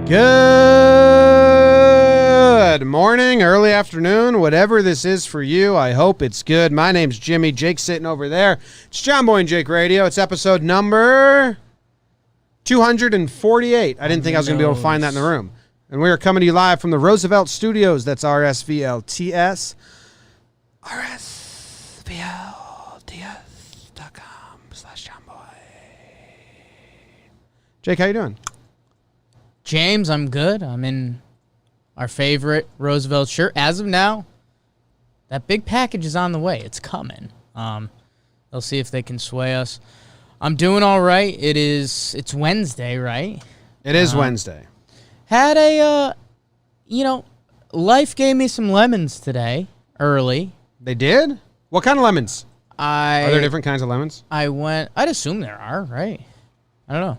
Good morning, early afternoon, whatever this is for you. I hope it's good. My name's Jimmy. Jake's sitting over there. It's John Boy and Jake Radio. It's episode number 248. I didn't think I was going to be able to find that in the room. And we are coming to you live from the Roosevelt Studios. That's RSVLTS. RSVLTS.com/JohnBoy. Jake, how you doing? James, I'm good. I'm in our favorite Roosevelt shirt. As of now, that big package is on the way. It's coming. They'll see if they can sway us. I'm doing all right. It's Wednesday, right? It is Wednesday. Had a, life gave me some lemons today, early. They did? What kind of lemons? Are there different kinds of lemons? I'd assume there are, right? I don't know.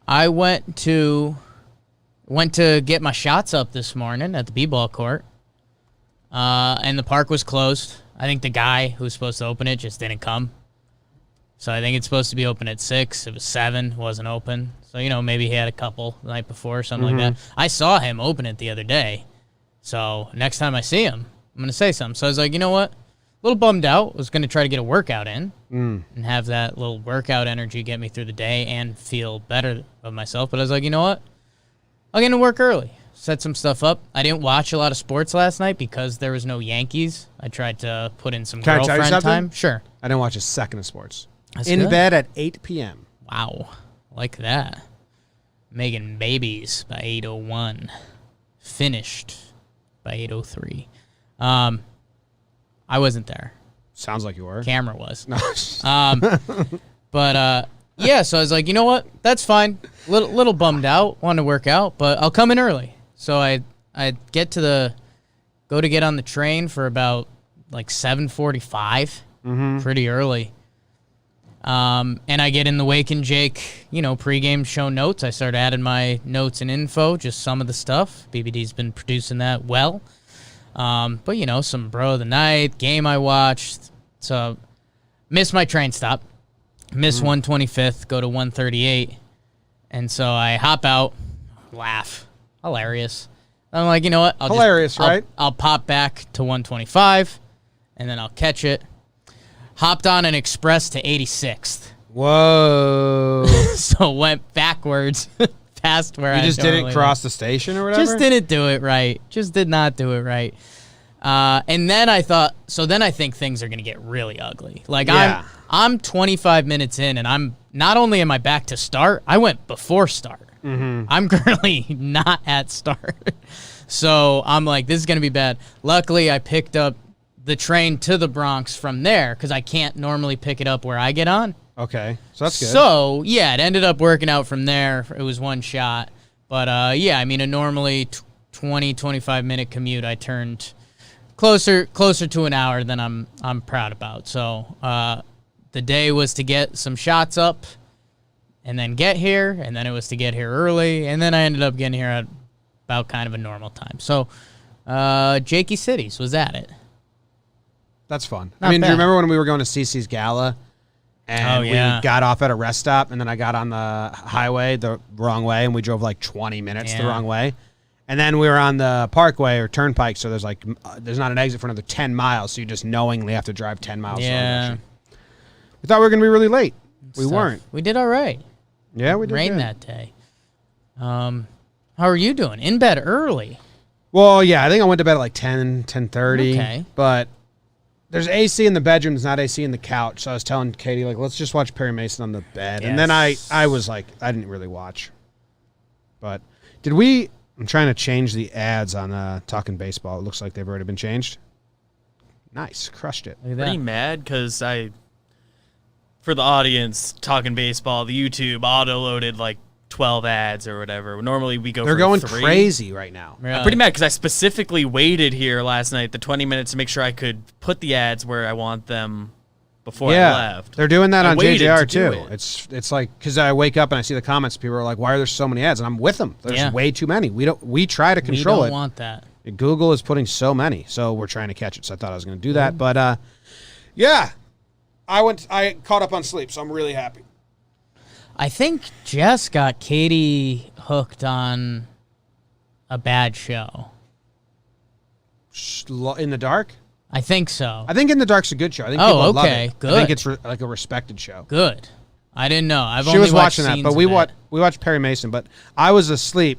I went to get my shots up this morning at the b-ball court, and the park was closed. I think the guy who was supposed to open it just didn't come. So I think it's supposed to be open at 6. It was 7, wasn't open. So, maybe he had a couple the night before or something like that. I saw him open it the other day. So next time I see him, I'm going to say something. So I was like, you know what? A little bummed out. Was going to try to get a workout in and have that little workout energy get me through the day and feel better of myself. But I was like, you know what? I'll get into work early. Set some stuff up. I didn't watch a lot of sports last night because there was no Yankees. I tried to put in some girlfriend time. Sure. I didn't watch a second of sports. That's in good. bed at 8 p.m. Wow. Like that. Making babies by 8:01. Finished by 8:03. I wasn't there. Sounds like you were. Camera was. No. But yeah, so I was like, you know what? That's fine. Little bummed out. Wanted to work out, but I'll come in early. So I go to get on the train for about like 7:45. Pretty early. And I get in the Wake and Jake, pregame show notes. I started adding my notes and info, just some of the stuff. BBD's been producing that well. But, some bro of the night, game I watched. So, missed my train stop. Missed 125th, go to 138. And so I hop out, laugh. Hilarious. I'm like, you know what? I'll pop back to 125, and then I'll catch it. Hopped on an express to 86th. Whoa. So went backwards past where You just didn't cross the station or whatever? Just didn't do it right. Just did not do it right. And then I think things are going to get really ugly. Like, yeah. I'm 25 minutes in, and not only am I back to start, I went before start. I'm currently not at start. So I'm like, this is going to be bad. Luckily, I picked up the train to the Bronx from there because I can't normally pick it up where I get on. Okay, so that's good. So, yeah, it ended up working out from there. It was one shot. But, a normally 20, 25-minute commute, I turned closer to an hour than I'm proud about. So, the day was to get some shots up and then get here, and then it was to get here early, and then I ended up getting here at about kind of a normal time. So, Jakey Cities was at it. That's fun. Not do you bad. remember when we were going to CC's Gala and we we got off at a rest stop and then I got on the highway the wrong way and we drove like 20 minutes the wrong way. And then we were on the Parkway or Turnpike, so there's not an exit for another 10 miles, so you just knowingly have to drive 10 miles. Yeah. We thought we were going to be really late. We Stuff. weren't. We did all right. Yeah, we did. Rained that day. How are you doing? In bed early. Well, yeah, I think I went to bed at like 10:30. Okay. But there's AC in the bedroom, there's not AC in the couch. So I was telling Katie, like, let's just watch Perry Mason on the bed. Yes. And then I was like, I didn't really watch. But I'm trying to change the ads on Talking Baseball. It looks like they've already been changed. Nice. Crushed it. Pretty mad because for the audience, Talking Baseball, the YouTube auto-loaded like 12 ads or whatever. Normally we go They're for going 3. crazy right now. Really? I'm pretty mad because I specifically waited here last night, the 20 minutes, to make sure I could put the ads where I want them before I left. They're doing that on JJR too. It. It's like, because I wake up and I see the comments, people are like, why are there so many ads? And I'm with them. There's way too many. We try to control it. We don't want that. Google is putting so many, so we're trying to catch it. So I thought I was going to do that. But yeah, I caught up on sleep, so I'm really happy. I think Jess got Katie hooked on a bad show? In the Dark? I think so. I think In the Dark's a good show. I think Oh, people love okay, it. good. I think it's like a respected show. Good. I didn't know. I've She only was watched watching that, scenes but of it. we watched Perry Mason, but I was asleep,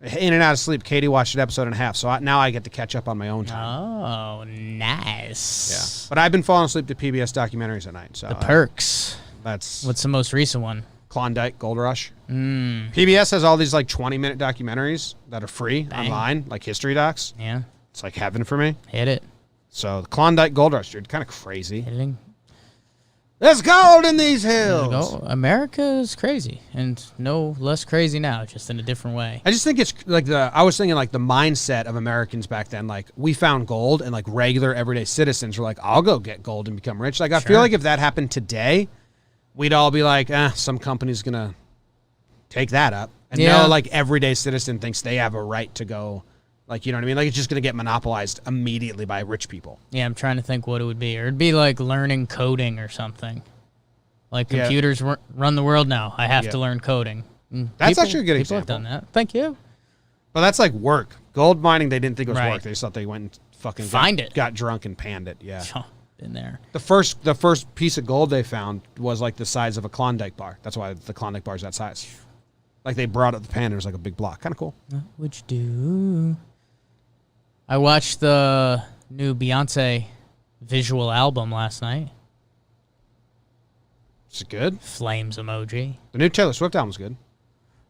in and out of sleep. Katie watched an episode and a half, so now I get to catch up on my own time. Oh, nice. Yeah, but I've been falling asleep to PBS documentaries at night. So The Perks. that's What's the most recent one? Klondike, Gold Rush. PBS has all these like 20-minute documentaries that are free online, like history docs. Yeah. It's like heaven for me. Hit it. So the Klondike Gold Rush, dude, kind of crazy. Hitting. There's gold in these hills. America is crazy, and no less crazy now, just in a different way. I just think it's like I was thinking like the mindset of Americans back then, like we found gold and like regular everyday citizens were like, I'll go get gold and become rich. Like I feel like if that happened today, we'd all be like, some company's going to take that up. And no, like everyday citizen thinks they have a right to go, like, you know what I mean? Like it's just going to get monopolized immediately by rich people. Yeah, I'm trying to think what it would be. Or it'd be like learning coding or something. Like computers run the world now. I have to learn coding. That's actually a good example. People have done that. Thank you. But that's like work. Gold mining, they didn't think it was Right. work. They just thought they went and fucking got drunk and panned it. Yeah. Been there. The first piece of gold they found was like the size of a Klondike bar. That's why the Klondike bar is that size. Like they brought up the pan and it was like a big block. Kind of cool. What would you do? I watched the new Beyonce visual album last night. Is it good? Flames emoji. The new Taylor Swift album's good.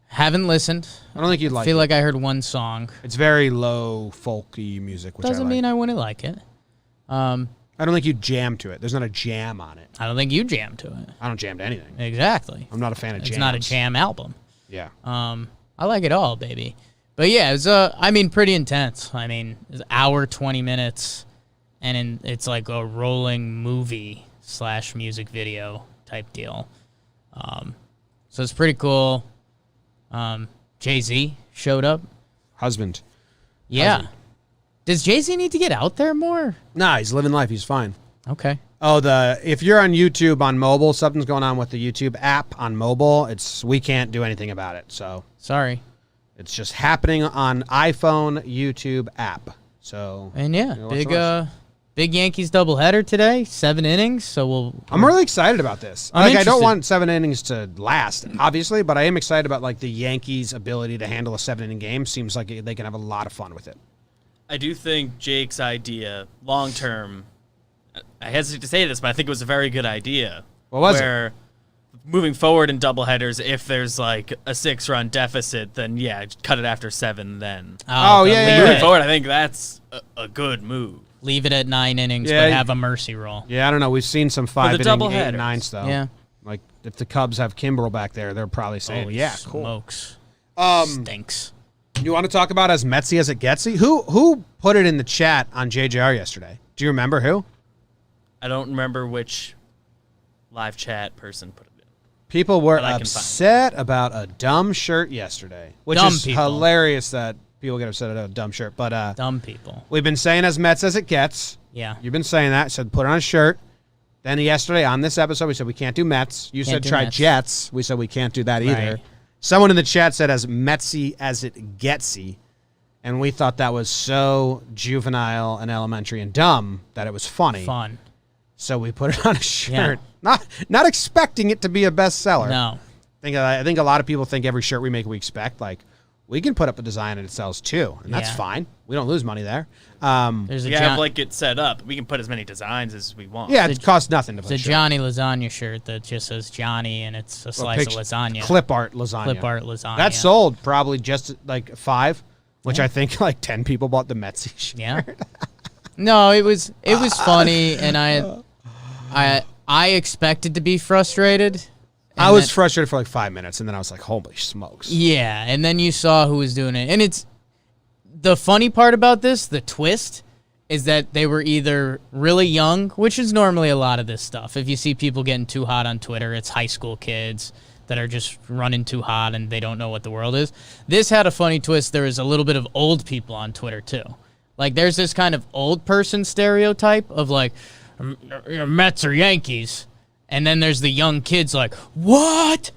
Haven't listened. I don't think you'd like it. I feel like I heard one song. It's very low folky music, which Doesn't I like. mean I wouldn't like it. I don't think you'd jam to it. There's not a jam on it. I don't think you jam to it. I don't jam to anything. Exactly. I'm not a fan of jams. It's not a jam album. Yeah. I like it all, baby. But yeah, it was pretty intense. I mean, it's an hour, 20 minutes, and it's like a rolling movie / music video type deal. So it's pretty cool. Jay-Z showed up. Husband. Yeah. Husband. Does Jay-Z need to get out there more? Nah, he's living life. He's fine. Okay. Oh, if you're on YouTube on mobile, something's going on with the YouTube app on mobile. We can't do anything about it. So sorry. It's just happening on iPhone YouTube app. So and big Yankees doubleheader today, 7 innings. So I'm really excited about this. I don't want 7 innings to last, obviously, but I am excited about like the Yankees' ability to handle a 7-inning game. Seems like they can have a lot of fun with it. I do think Jake's idea, long term, I hesitate to say this, but I think it was a very good idea. What was it? Moving forward in doubleheaders, if there's like a 6-run deficit, then cut it after 7 then. Moving forward, I think that's a good move. Leave it at 9 innings, but have a mercy roll. Yeah, I don't know. We've seen some 5-inning 8 and 9s, though. Yeah. Like, if the Cubs have Kimbrel back there, they're probably saying, cool. Smokes. Stinks. You want to talk about as Metsy as it Getsy? Who put it in the chat on JJR yesterday? Do you remember who? I don't remember which live chat person put it in. People were upset about a dumb shirt yesterday, which is hilarious that people get upset at a dumb shirt. But dumb people. We've been saying as Mets as it gets. Yeah. You've been saying that. Said put on a shirt. Then yesterday on this episode, we said we can't do Mets. You said try Jets. We said we can't do that either. Right. Someone in the chat said as Metsy as it Getsy. And we thought that was so juvenile and elementary and dumb that it was funny. Fun. So we put it on a shirt. Yeah. Not expecting it to be a bestseller. No. I think a lot of people think every shirt we make we expect. Like, we can put up a design and it sells too. And that's fine. We don't lose money there. We have like it set up. We can put as many designs as we want. Yeah, it costs nothing to put It's a Johnny lasagna shirt that just says Johnny and it's a slice of lasagna. Clip art lasagna. Clip art lasagna. That sold probably just like 5, which I think like 10 people bought the Metsy shirt. Yeah. No, it was funny, and I expected to be frustrated. I was frustrated for like 5 minutes, and then I was like, holy smokes. Yeah, and then you saw who was doing it. And it's the funny part about this, the twist, is that they were either really young, which is normally a lot of this stuff. If you see people getting too hot on Twitter, it's high school kids that are just running too hot and they don't know what the world is. This had a funny twist. There was a little bit of old people on Twitter, too. Like, there's this kind of old person stereotype of, like, Mets or Yankees. And then there's the young kids like, what?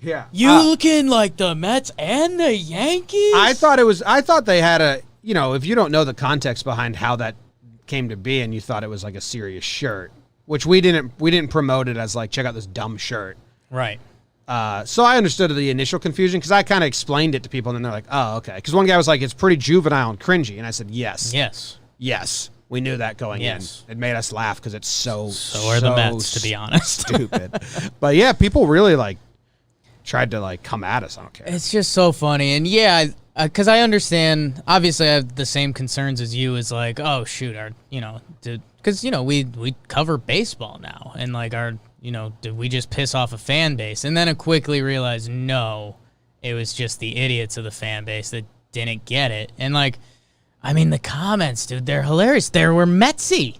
Yeah. You can like the Mets and the Yankees? I thought they had a, if you don't know the context behind how that came to be and you thought it was like a serious shirt, which we didn't promote it as like, check out this dumb shirt. Right. So I understood the initial confusion because I kind of explained it to people and then they're like, oh, okay. Because one guy was like, it's pretty juvenile and cringy. And I said, yes. Yes. We knew that going in. It made us laugh because it's so are the Mets, to be honest. Stupid. But yeah, people really like tried to like come at us. I don't care. It's just so funny. And yeah, because I understand, obviously I have the same concerns as you, is like, oh shoot, because we cover baseball now, and like did we just piss off a fan base? And then I quickly realized, no, it was just the idiots of the fan base that didn't get it. And like, I mean, the comments, dude, they're hilarious. There were Metsy.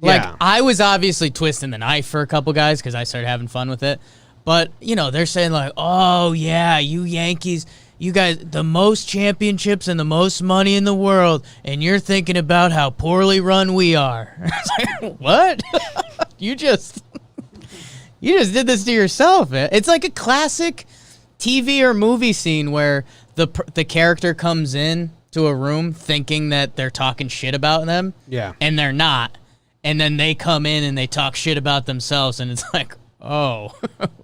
Like, I was obviously twisting the knife for a couple guys because I started having fun with it. But, they're saying like, oh, yeah, you Yankees, you guys, the most championships and the most money in the world, and you're thinking about how poorly run we are. It's like, what? You just did this to yourself. It's like a classic TV or movie scene where the character comes in to a room thinking that they're talking shit about them. Yeah. And they're not. And then they come in and they talk shit about themselves, and it's like, oh,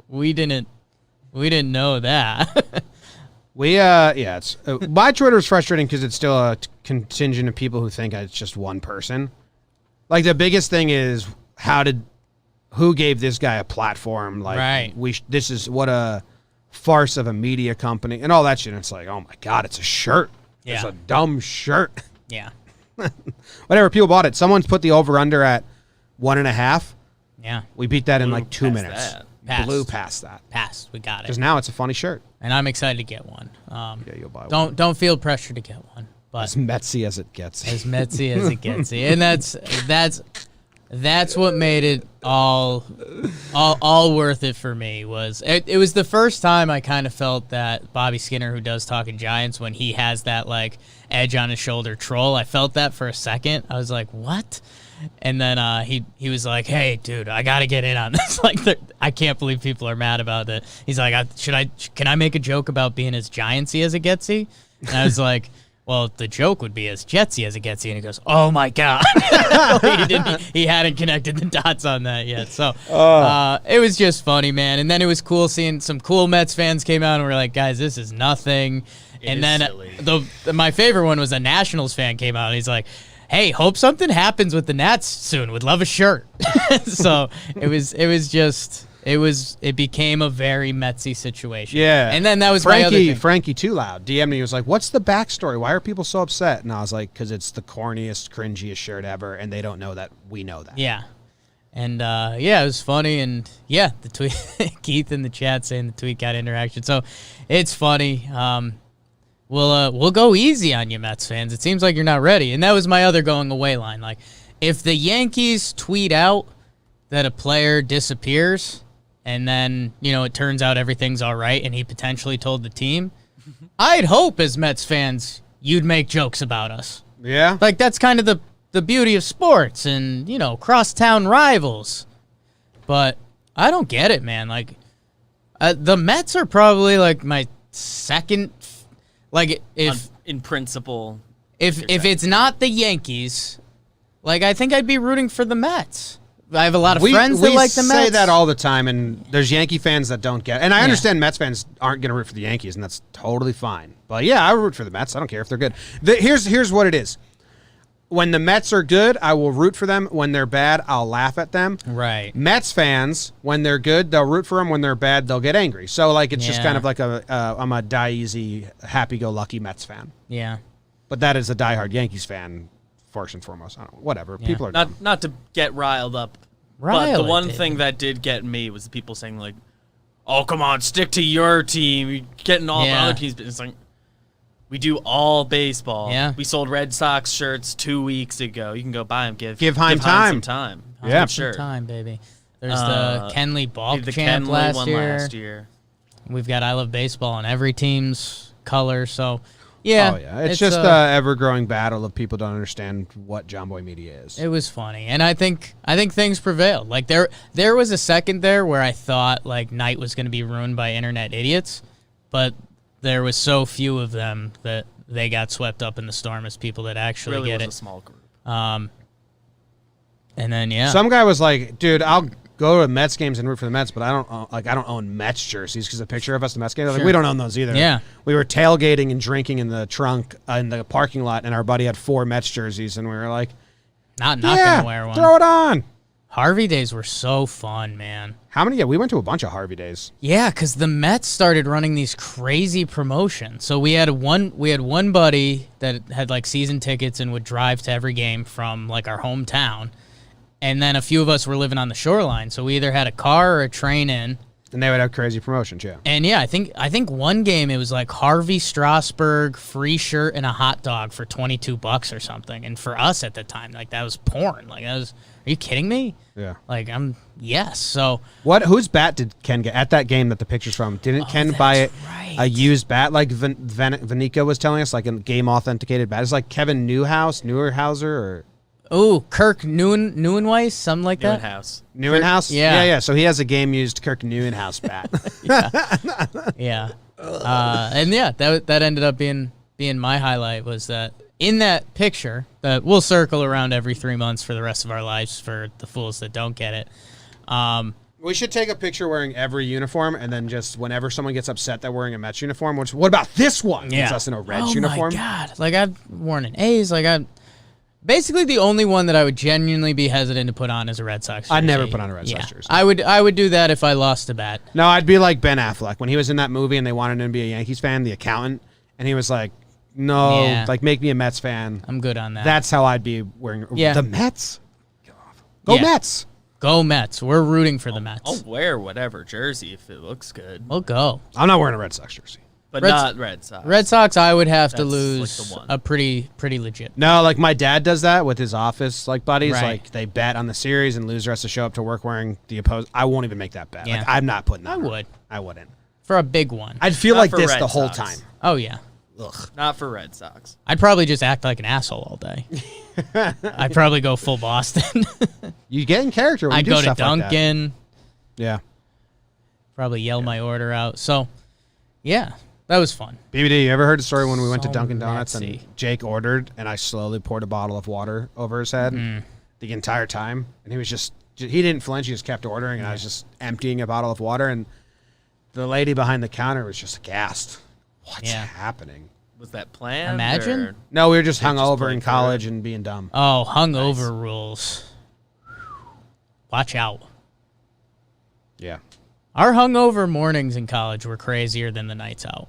we didn't know that. It's my Twitter is frustrating because it's still a contingent of people who think it's just one person. Like the biggest thing is who gave this guy a platform? Like, right. This is what a farce of a media company and all that shit. And it's like, oh my God, it's a shirt. Yeah. It's a dumb shirt. Yeah. Whatever, people bought it. Someone's put the over-under at 1.5. Yeah. We beat that in like 2 minutes. Blew past that. Passed. We got it. Because now it's a funny shirt. And I'm excited to get one. You'll buy one. Don't feel pressure to get one. But as Metsy as it gets. As Metsy as it gets. And that's what made it all worth it for me. It was the first time I kind of felt that Bobby Skinner, who does Talking Giants, when he has that like edge on his shoulder troll, I felt that for a second. I was like, what? And then he was like, hey, dude, I got to get in on this. Like, I can't believe people are mad about it. He's like, can I make a joke about being as Giantsy as it Getsy? And I was like, well, the joke would be as Jetsy as it Getsy. And he goes, oh my God. He hadn't connected the dots on that yet. So it was just funny, man. And then it was cool seeing some cool Mets fans came out and were like, guys, this is nothing. And then my favorite one was a Nationals fan came out and he's like, hey, hope something happens with the Nats soon. Would love a shirt. So it became a very Metsy situation. Yeah. And then that was my other thing. Frankie Too Loud DM'd me. He was like, what's the backstory? Why are people so upset? And I was like, because it's the corniest, cringiest shirt ever, and they don't know that we know that. Yeah. And, it was funny. And, yeah, the tweet, Keith in the chat saying the tweet got interaction. So it's funny. We'll go easy on you, Mets fans. It seems like you're not ready. And that was my other going away line. Like, if the Yankees tweet out that a player disappears and then, it turns out everything's all right and he potentially told the team, I'd hope as Mets fans you'd make jokes about us. Yeah. Like, that's kind of the beauty of sports and, crosstown rivals. But I don't get it, man. Like, the Mets are probably, like, my second... Like, in principle, if it's not the Yankees, like, I think I'd be rooting for the Mets. I have a lot of friends that like the Mets. We say that all the time, and there's Yankee fans that don't get it. And I understand Mets fans aren't going to root for the Yankees, and that's totally fine. But, yeah, I root for the Mets. I don't care if they're good. Here's what it is. When the Mets are good, I will root for them. When they're bad, I'll laugh at them. Right. Mets fans, when they're good, they'll root for them. When they're bad, they'll get angry. So, like, it's just kind of like I'm a die-easy, happy-go-lucky Mets fan. Yeah. But that is a diehard Yankees fan, first and foremost. I don't know, whatever. Yeah. People are not to get riled up. But the one thing that did get me was the people saying, like, oh, come on, stick to your team. You're getting all the other teams. It's like, we do all baseball. Yeah. We sold Red Sox shirts 2 weeks ago. You can go buy them. Give Heim some time. Yeah, sure. Time, baby. There's the Kenley Balk champ last year. We've got I Love Baseball on every team's color. So Yeah. Oh, yeah. It's just the ever-growing battle of people don't understand what John Boy Media is. It was funny. And I think things prevailed. Like, there was a second there where I thought, like, night was going to be ruined by internet idiots, but there was so few of them that they got swept up in the storm as people that actually really get was it. A small group. And then, yeah. Some guy was like, dude, I'll go to Mets games and root for the Mets, but I don't own Mets jerseys because a picture of us at the Mets games. Like, we don't own those either. Yeah. We were tailgating and drinking in the trunk in the parking lot, and our buddy had 4 Mets jerseys, and we were like, not gonna wear one. Throw it on. Harvey days were so fun, man. How many? Yeah, we went to a bunch of Harvey days. Yeah, because the Mets started running these crazy promotions. So we had one buddy that had like season tickets and would drive to every game from like our hometown. And then a few of us were living on the shoreline, so we either had a car or a train in. And they would have crazy promotions, yeah. And yeah, I think one game it was like Harvey Strasburg, free shirt and a hot dog for $22 or something. And for us at the time, like that was porn. Like that was, are you kidding me? Yeah. Like yes. So whose bat did Ken get at that game that the picture's from? Didn't Ken buy a used bat like Vanica was telling us, like a game authenticated bat? It's like Kevin Neuhauser or Kirk Neuenhuis, something like that. Neuenhuis? Yeah. So he has a game-used Kirk Neuenhuis bat. Yeah. And yeah, that ended up being my highlight was that in that picture that we'll circle around every 3 months for the rest of our lives for the fools that don't get it. We should take a picture wearing every uniform, and then just whenever someone gets upset that we're wearing a Mets uniform, what about this one? Yeah. It's us in a Reds uniform. Oh, my God. Like, I've worn an A's. Like, basically, the only one that I would genuinely be hesitant to put on is a Red Sox jersey. I'd never put on a Red Sox jersey. I would do that if I lost a bet. No, I'd be like Ben Affleck when he was in that movie and they wanted him to be a Yankees fan, the accountant, and he was like, no, like make me a Mets fan. I'm good on that. That's how I'd be wearing the Mets. Go Mets. Go Mets. We're rooting for the Mets. I'll wear whatever jersey if it looks good. We'll go. I'm not wearing a Red Sox jersey. But not Red Sox. Red Sox, I would have to lose like the one. a pretty legit. No, like my dad does that with his office buddies. Right. Like they bet on the series and loser has to show up to work wearing the opposed. I won't even make that bet. Yeah. Like I'm not putting that. I would. I wouldn't. For a big one. I'd feel Not like for this Red the whole Sox. time. Oh, yeah. Ugh. Not for Red Sox. I'd probably just act like an asshole all day. I'd probably go full Boston. You get in character when I'd you do go to stuff like that. Dunkin'. Yeah. Probably yell my order out. So, yeah, that was fun. BBD, you ever heard the story when we went to So Dunkin' Donuts Metsy. and Jake ordered and I slowly poured a bottle of water over his head the entire time? And he was he didn't flinch. He just kept ordering and I was just emptying a bottle of water and the lady behind the counter was just aghast. What's happening? Was that planned? Imagine? Or? No, we were just They just hungover played in through college it. and being dumb. Oh, hungover rules. Watch out. Yeah. Our hungover mornings in college were crazier than the nights out.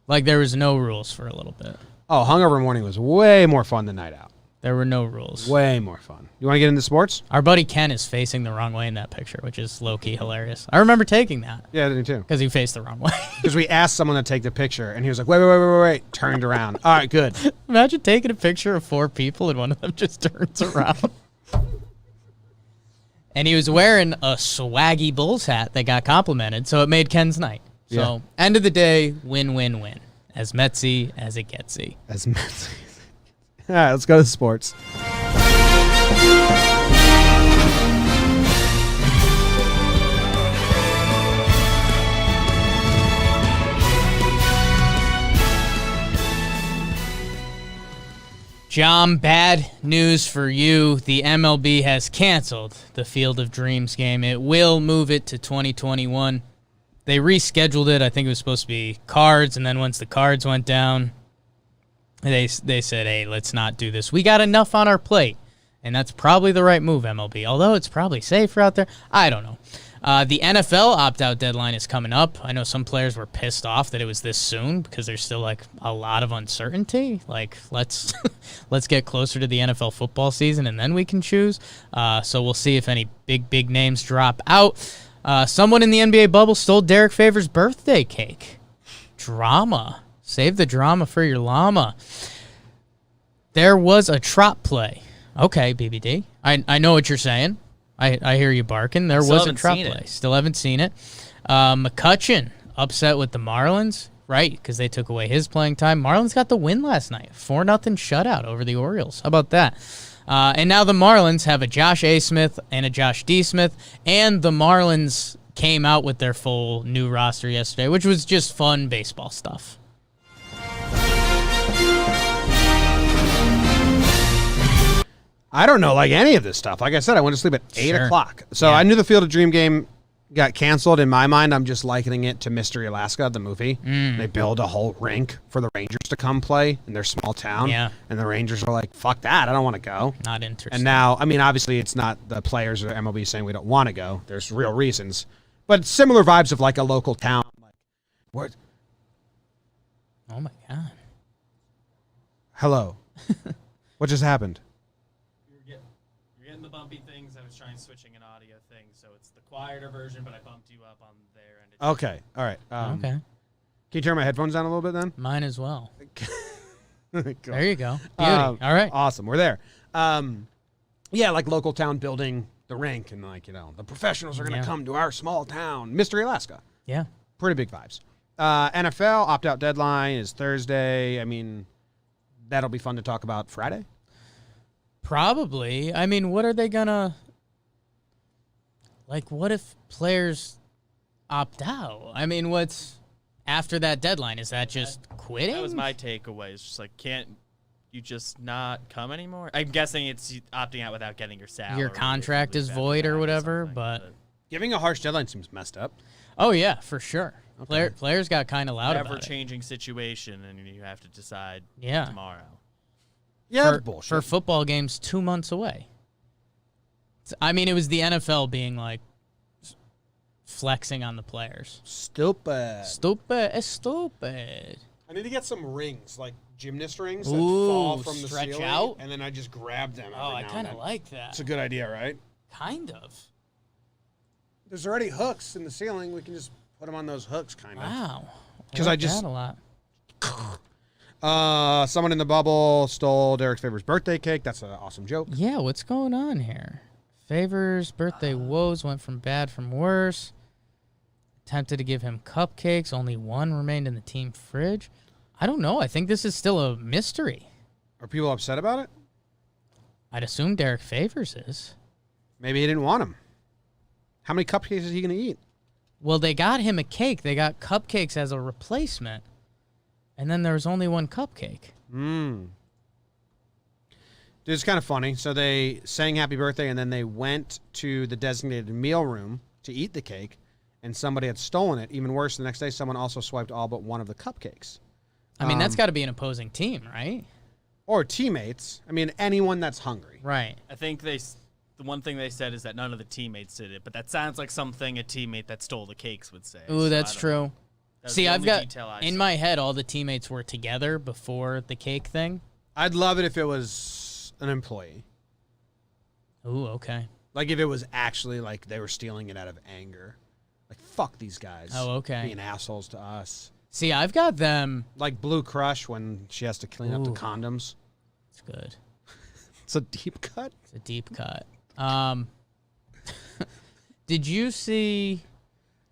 Like, there was no rules for a little bit. Oh, hungover morning was way more fun than night out. There were no rules. Way more fun. You want to get into sports? Our buddy Ken is facing the wrong way in that picture, which is low-key hilarious. I remember taking that. Yeah, I did too. Because he faced the wrong way. Because we asked someone to take the picture, and he was like, wait, turned around. All right, good. Imagine taking a picture of 4 people and one of them just turns around. And he was wearing a swaggy Bulls hat that got complimented, so it made Ken's night. So, end of the day, win-win-win. As Metsy as it Getsy. As Metsy. All right, let's go to sports. John, bad news for you. The MLB has canceled the Field of Dreams game. It will move it to 2021. They rescheduled it. I think it was supposed to be Cards, and then once the Cards went down, they said, hey, let's not do this. We got enough on our plate, and that's probably the right move, MLB, although it's probably safer out there. I don't know. The NFL opt-out deadline is coming up. I know some players were pissed off that it was this soon because there's still like a lot of uncertainty. Like, let's get closer to the NFL football season and then we can choose. So we'll see if any big names drop out. Someone in the NBA bubble stole Derrick Favors' birthday cake. Drama. Save the drama for your llama. There was a Trop play. Okay, BBD. I know what you're saying. I hear you barking. There was a Trop play. Still haven't seen it. McCutchen upset with the Marlins. right, because they took away his playing time. Marlins got the win last night, 4-0 shutout over the Orioles. How about that? And now the Marlins have a Josh A. Smith and a Josh D. Smith, and the Marlins came out with their full new roster yesterday, which was just fun baseball stuff. I don't know any of this stuff. Like I said, I went to sleep at 8 o'clock. So I knew the Field of Dream game got canceled. In my mind, I'm just likening it to Mystery Alaska, the movie. They build a whole rink for the Rangers to come play in their small town. Yeah. And the Rangers are like, fuck that. I don't want to go. Not interested. And now, I mean, obviously it's not the players or MLB saying we don't want to go. There's real reasons. But it's similar vibes of a local town. What? Oh, my God. Hello. What just happened? You're getting the bumpy things. I was trying switching an audio thing, so it's the quieter version, but I bumped you up on there. And Okay. All right. Okay. Can you turn my headphones down a little bit then? Mine as well. Cool. There you go. Beauty. All right. Awesome. We're there. Yeah, local town building the rink and the professionals are going to come to our small town. Mystery Alaska. Yeah. Pretty big vibes. NFL opt-out deadline is Thursday. I mean, that'll be fun to talk about Friday. Probably. I mean, what are they gonna what if players opt out? I mean, what's after that deadline? Is that just quitting? That was my takeaway. It's just can't you just not come anymore? I'm guessing it's opting out without getting your salary. Your contract is void or whatever, but giving a harsh deadline seems messed up. Oh yeah, for sure. Okay. Players got kind of loud about it. Ever-changing situation, and you have to decide tomorrow. Yeah, bullshit. For football games 2 months away. I mean, it was the NFL being flexing on the players. Stupid. Stupid. I need to get some rings, gymnast rings that fall from the stretch ceiling, out, and then I just grab them. Oh, I kind of like that. It's a good idea, right? Kind of. There's already hooks in the ceiling. We can just put them on those hooks, kind of. Wow. Because I just that a lot. Someone in the bubble stole Derrick Favors' birthday cake. That's an awesome joke. Yeah, what's going on here? Favors' birthday woes went from bad from worse. Attempted to give him cupcakes. Only one remained in the team fridge. I don't know. I think this is still a mystery. Are people upset about it? I'd assume Derrick Favors is. Maybe he didn't want them. How many cupcakes is he going to eat? Well, they got him a cake. They got cupcakes as a replacement. And then there was only one cupcake. Dude, it's kind of funny. So they sang happy birthday, and then they went to the designated meal room to eat the cake, and somebody had stolen it. Even worse, the next day, someone also swiped all but one of the cupcakes. I mean, that's got to be an opposing team, right? Or teammates. I mean, anyone that's hungry. Right. I think the one thing they said is that none of the teammates did it, but that sounds like something a teammate that stole the cakes would say. Ooh, that's true. See, I've got in saw. My head all the teammates were together before the cake thing. I'd love it if it was an employee. Ooh, okay. If it was actually they were stealing it out of anger. Fuck these guys. Oh, okay. Being assholes to us. See, I've got them. Like Blue Crush when she has to clean up the condoms. It's good. It's a deep cut? It's a deep cut. Did you see?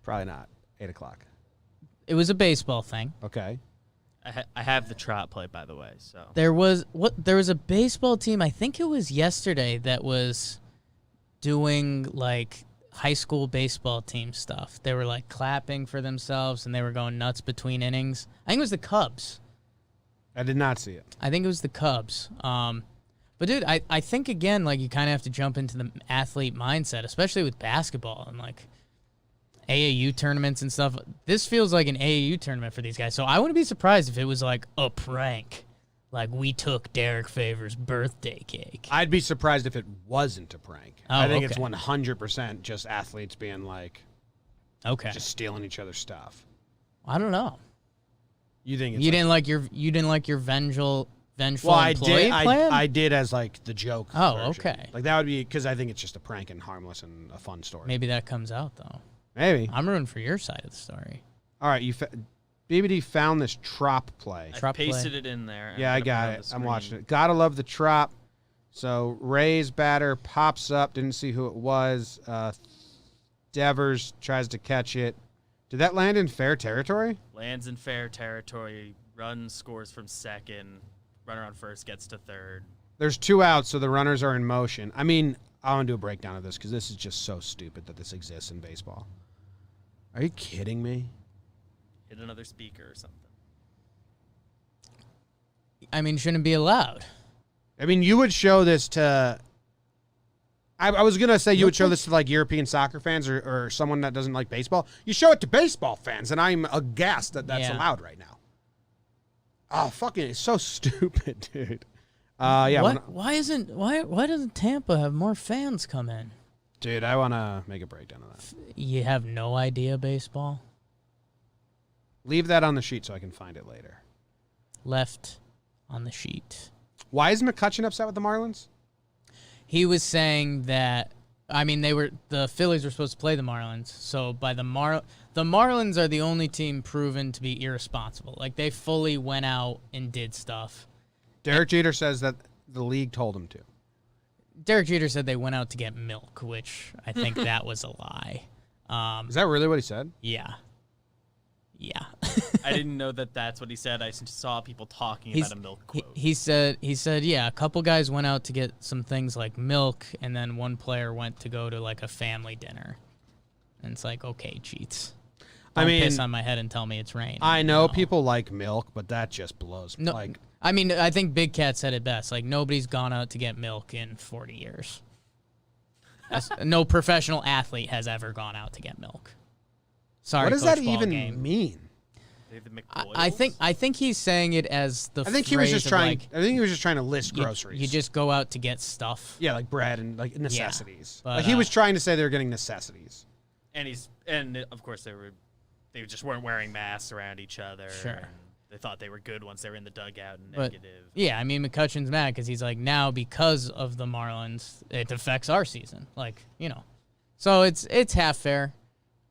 Probably not. 8 o'clock. It was a baseball thing. Okay. I have the Trop play, by the way. So there was a baseball team. I think it was yesterday that was doing high school baseball team stuff. They were clapping for themselves and they were going nuts between innings. I think it was the Cubs. I did not see it. I think it was the Cubs. But dude, I think again, you kind of have to jump into the athlete mindset, especially with basketball and AAU tournaments and stuff. This feels like an AAU tournament for these guys. So I wouldn't be surprised if it was a prank. We took Derrick Favors' birthday cake. I'd be surprised if it wasn't a prank. Oh, I think okay. it's 100% just athletes being okay, just stealing each other's stuff. I don't know. You think it's you didn't like your vengeful employee plan? I did as the joke. Oh, version. okay. That would be because I think it's just a prank and harmless and a fun story. Maybe that comes out though. Maybe. I'm rooting for your side of the story. All right, BBD found this Trop play. I pasted it in there. Yeah, I got it. I'm watching it. Gotta love the Trop. So Ray's batter pops up. Didn't see who it was. Devers tries to catch it. Did that land in fair territory? Lands in fair territory. Run scores from second. Runner on first gets to third. There's 2 outs, so the runners are in motion. I mean, I want to do a breakdown of this because this is just so stupid that this exists in baseball. Are you kidding me? Hit another speaker or something. I mean, shouldn't it be allowed? I mean, you would show this to... I was going to say you would show this to, like, European soccer fans or someone that doesn't like baseball. You show it to baseball fans, and I'm aghast that that's allowed right now. Oh, fucking, it's so stupid, dude. Yeah. Why doesn't Tampa have more fans come in? Dude, I want to make a breakdown of that. You have no idea baseball? Leave that on the sheet so I can find it later. Left on the sheet. Why is McCutchen upset with the Marlins? He was saying that, I mean, the Phillies were supposed to play the Marlins, so by the Marlins are the only team proven to be irresponsible. Like, they fully went out and did stuff. Derek Jeter says that the league told him to. Derek Jeter said they went out to get milk, which I think that was a lie. Is that really what he said? Yeah. Yeah. I didn't know that that's what he said. I saw people talking about a milk quote. He said, yeah, a couple guys went out to get some things like milk, and then one player went to go to like a family dinner. And it's like, okay, cheats. Don't piss on my head and tell me it's rain. I know people like milk, but that just blows. No, like, I mean, I think Big Cat said it best. Like, nobody's gone out to get milk in 40 years. No professional athlete has ever gone out to get milk. Sorry, what does Coach that even Ballgame. mean? I think he's saying it as the. I think he was just trying. Like, I think he was just trying to list groceries. You just go out to get stuff. Yeah, like bread and like necessities. Yeah, but, like he was trying to say they were getting necessities. And of course they just weren't wearing masks around each other. Sure. They thought they were good once they were in the dugout and negative. Yeah, I mean, McCutchen's mad because he's like, now because of the Marlins, it affects our season. Like, you know. So it's half fair.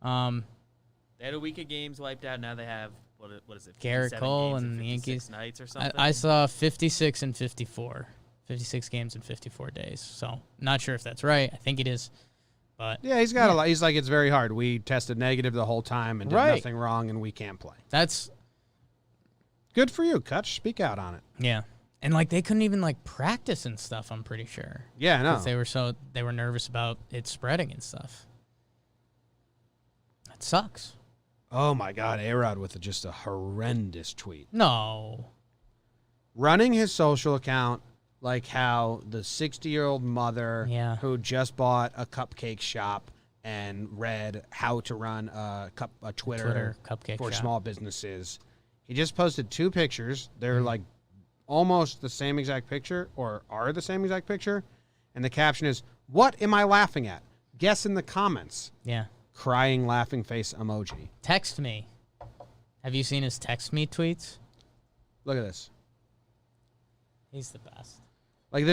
They had a week of games wiped out. Now they have, what is it? Garrett Cole and the Yankees. Nights or something? I saw 56 and 54. 56 games in 54 days. So, not sure if that's right. I think it is. But yeah, he's got a lot. He's like, it's very hard. We tested negative the whole time and did nothing wrong, and we can't play. That's good for you, Kutch. Speak out on it. Yeah. And, like, they couldn't even, like, practice and stuff, I'm pretty sure. Yeah, I know. Because they were nervous about it spreading and stuff. That sucks. Oh, my God. A-Rod with just a horrendous tweet. No. Running his social account like how the 60-year-old mother who just bought a cupcake shop and read how to run a Twitter cupcake for shop. Small businesses. He just posted 2 pictures. They're like almost the same exact picture or are the same exact picture. And the caption is, "What am I laughing at? Guess in the comments." Yeah. Crying laughing face emoji. Text me. Have you seen his text me tweets? Look at this. He's the best. Like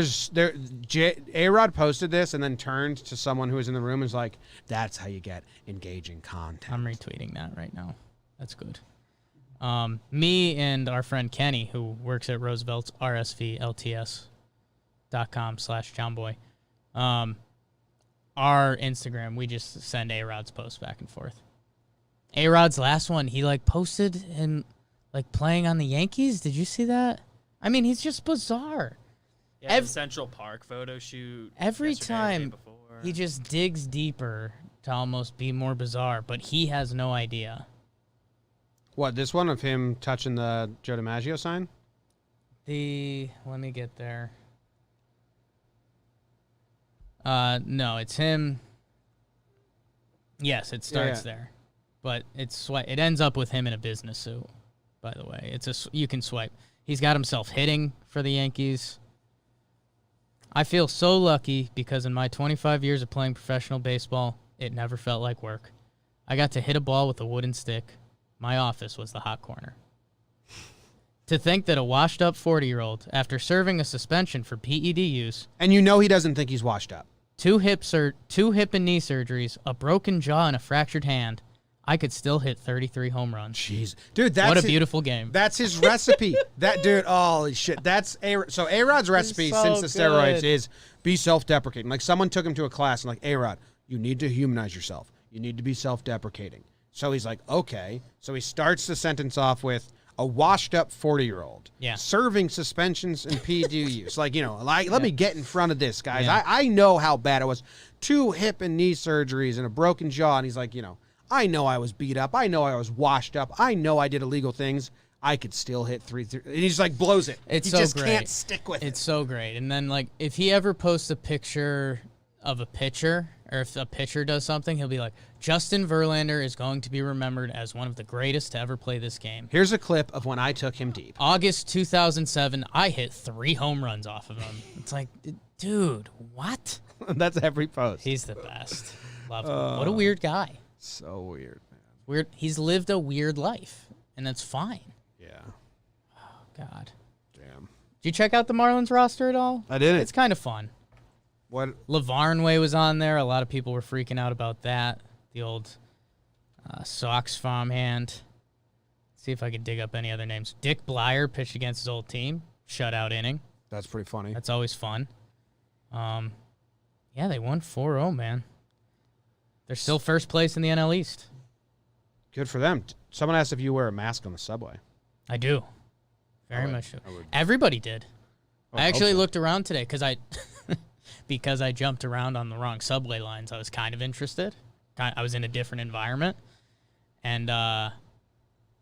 A-Rod posted this and then turned to someone who was in the room and was like, "That's how you get engaging content." I'm retweeting that right now. That's good. Me and our friend Kenny, who works at Roosevelt's rsvlts.com/johnboy, our Instagram, we just send A-Rod's posts back and forth. A-Rod's last one, he like posted him like playing on the Yankees. Did you see that? I mean, he's just bizarre. Yeah, the Central Park photo shoot. Every time he just digs deeper to almost be more bizarre, but he has no idea. What, this one of him touching the Joe DiMaggio sign? Let me get there. No, it's him. Yes, it starts there. But it ends up with him in a business suit, by the way. You can swipe. He's got himself hitting for the Yankees. I feel so lucky because in my 25 years of playing professional baseball, it never felt like work. I got to hit a ball with a wooden stick. My office was the hot corner. To think that a washed-up 40-year-old, after serving a suspension for PED use... And you know he doesn't think he's washed up. 2 hip and knee surgeries, a broken jaw, and a fractured hand, I could still hit 33 home runs. Jeez. Dude, what a beautiful game. That's his recipe. That dude, holy shit. So A-Rod's recipe since the steroids is be self-deprecating. Like someone took him to a class and like, A-Rod, you need to humanize yourself. You need to be self-deprecating. So he's like, okay. So he starts the sentence off with a washed-up 40-year-old. Yeah. Serving suspensions and PDUs. Like, let me get in front of this, guys. Yeah. I know how bad it was. 2 hip and knee surgeries and a broken jaw. And he's like, I know I was beat up. I know I was washed up. I know I did illegal things. I could still hit 3. And he's like, blows it. It's he so just great. can't stick with it. It's so great. And then, like, if he ever posts a picture of a pitcher, or if a pitcher does something, he'll be like, Justin Verlander is going to be remembered as one of the greatest to ever play this game. Here's a clip of when I took him deep. August 2007, I hit 3 home runs off of him. It's like, dude, what? That's every post. He's the best. Love him. What a weird guy. So weird, man. Weird. He's lived a weird life, and that's fine. Yeah. Oh, God. Damn. Did you check out the Marlins roster at all? I didn't. It's kind of fun. What? Lavarnway was on there. A lot of people were freaking out about that. The old Sox farmhand. See if I can dig up any other names. Dick Blyer pitched against his old team. Shutout inning. That's pretty funny. That's always fun. Yeah, they won 4-0, man. They're still first place in the NL East. Good for them. Someone asked if you wear a mask on the subway. I do. Very much so. Everybody did. I actually looked around today because I jumped around on the wrong subway lines. I was kind of interested. I was in a different environment. And,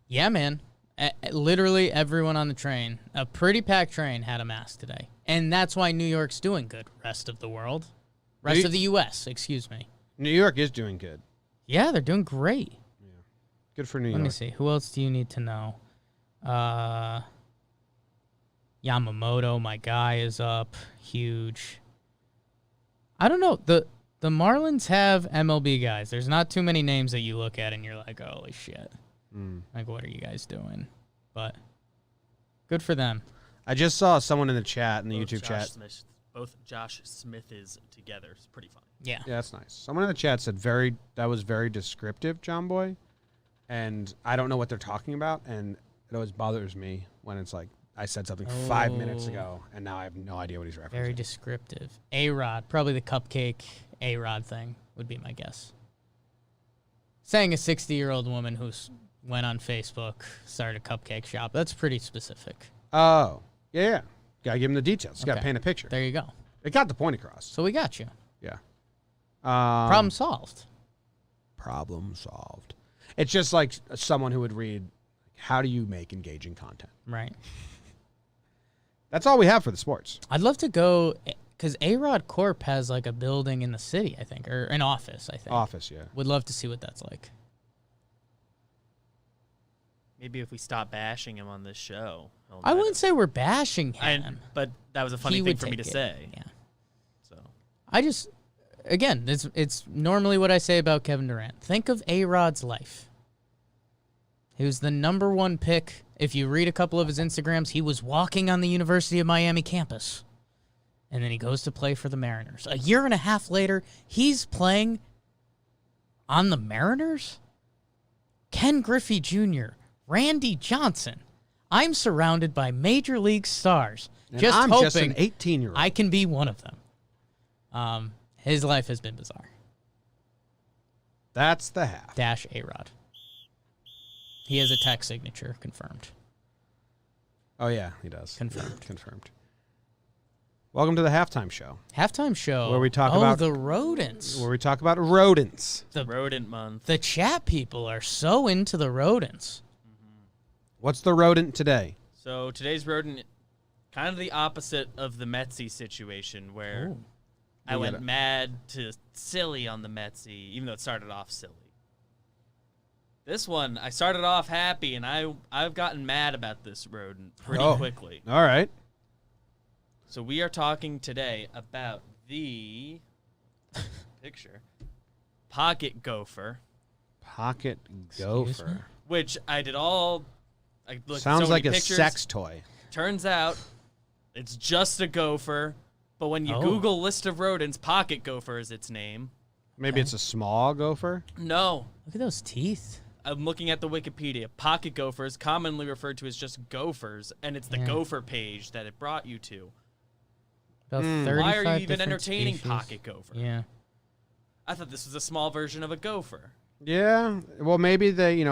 yeah, man. Literally everyone on the train, a pretty packed train, had a mask today. And that's why New York's doing good. Rest of the world. Rest of the U.S., excuse me. New York is doing good. Yeah, they're doing great. Yeah. Good for New York. Let me see. Who else do you need to know? Yamamoto, my guy, is up. Huge. I don't know. The Marlins have MLB guys. There's not too many names that you look at and you're like, holy shit. Like, what are you guys doing? But good for them. I just saw someone in the chat, in the YouTube chat. Both Josh Smith is together. It's pretty funny. Yeah. Yeah, that's nice. Someone in the chat said that was very descriptive, John Boy. And I don't know what they're talking about. And it always bothers me when it's like, I said something 5 minutes ago, and now I have no idea what he's referencing. Very descriptive. A-Rod. Probably the cupcake A-Rod thing would be my guess. Saying a 60-year-old woman who went on Facebook, started a cupcake shop. That's pretty specific. Oh. Yeah. Gotta give him the details. Gotta paint a picture. There you go. It got the point across. So we got you. Yeah. Problem solved. Problem solved. It's just like someone who would read, how do you make engaging content? Right. That's all we have for the sports. I'd love to go, because A-Rod Corp has like a building in the city, I think, or an office, I think. Office, yeah. Would love to see what that's like. Maybe if we stop bashing him on this show. I wouldn't say we're bashing him. But that was a funny thing for me to say. Yeah. So I just, again, it's normally what I say about Kevin Durant. Think of A-Rod's life. He was the #1 pick. If you read a couple of his Instagrams, he was walking on the University of Miami campus. And then he goes to play for the Mariners. A year and a half later, he's playing on the Mariners? Ken Griffey Jr., Randy Johnson. I'm surrounded by major league stars. And just I'm hoping just an 18-year-old. I can be one of them. His life has been bizarre. That's the half. Dash A-Rod. He has a tech signature, confirmed. Oh, yeah, he does. Confirmed. Confirmed. Welcome to the halftime show. Halftime show. Where we talk about the rodents. Where we talk about rodents. The rodent month. The chat people are so into the rodents. What's the rodent today? So today's rodent, kind of the opposite of the Metsy situation, where I went mad to silly on the Metsy, even though it started off silly. This one, I started off happy, and I've gotten mad about this rodent pretty quickly. All right. So we are talking today about the picture pocket gopher. Pocket gopher. Which I did all. I looked Sounds at so like many a pictures. sex toy. Turns out it's just a gopher, but when you Google list of rodents, pocket gopher is its name. Maybe it's a small gopher? No. Look at those teeth. I'm looking at the Wikipedia. Pocket gophers, commonly referred to as just gophers, and it's the gopher page that it brought you to. About Why are you even different entertaining species. pocket gopher? Yeah. I thought this was a small version of a gopher. Yeah. Well, maybe they,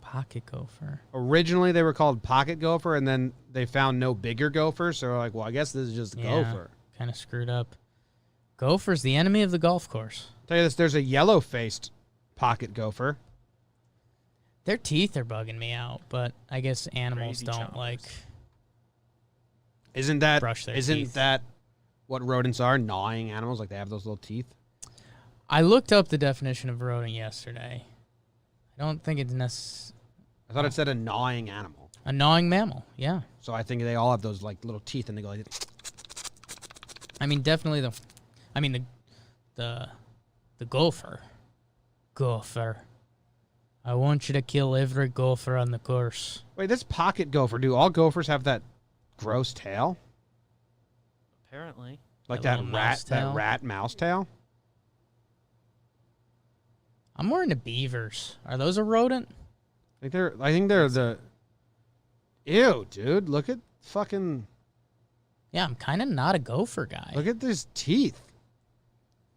Pocket gopher. originally they were called pocket gopher, and then they found no bigger gophers, so they're like, well, I guess this is just a gopher. Kind of screwed up. Gopher's the enemy of the golf course. I'll tell you this, there's a yellow-faced pocket gopher. Their teeth are bugging me out, but I guess animals Crazy don't chompers. like brush their isn't teeth. that what rodents are? Gnawing animals, like they have those little teeth. I looked up the definition of rodent yesterday. I don't think it's I thought it said a gnawing animal. a gnawing mammal. Yeah. So I think they all have those like little teeth, and they go like. I mean, definitely the gopher. Gopher. I want you to kill every gopher on the course. Wait, this pocket gopher. Do all gophers have that gross tail? Apparently. Like That that little mouse tail? rat mouse tail? I'm more into beavers. Are those a rodent? I think they're the. Ew, dude! Look at fucking. Yeah, I'm kind of not a gopher guy. Look at these teeth.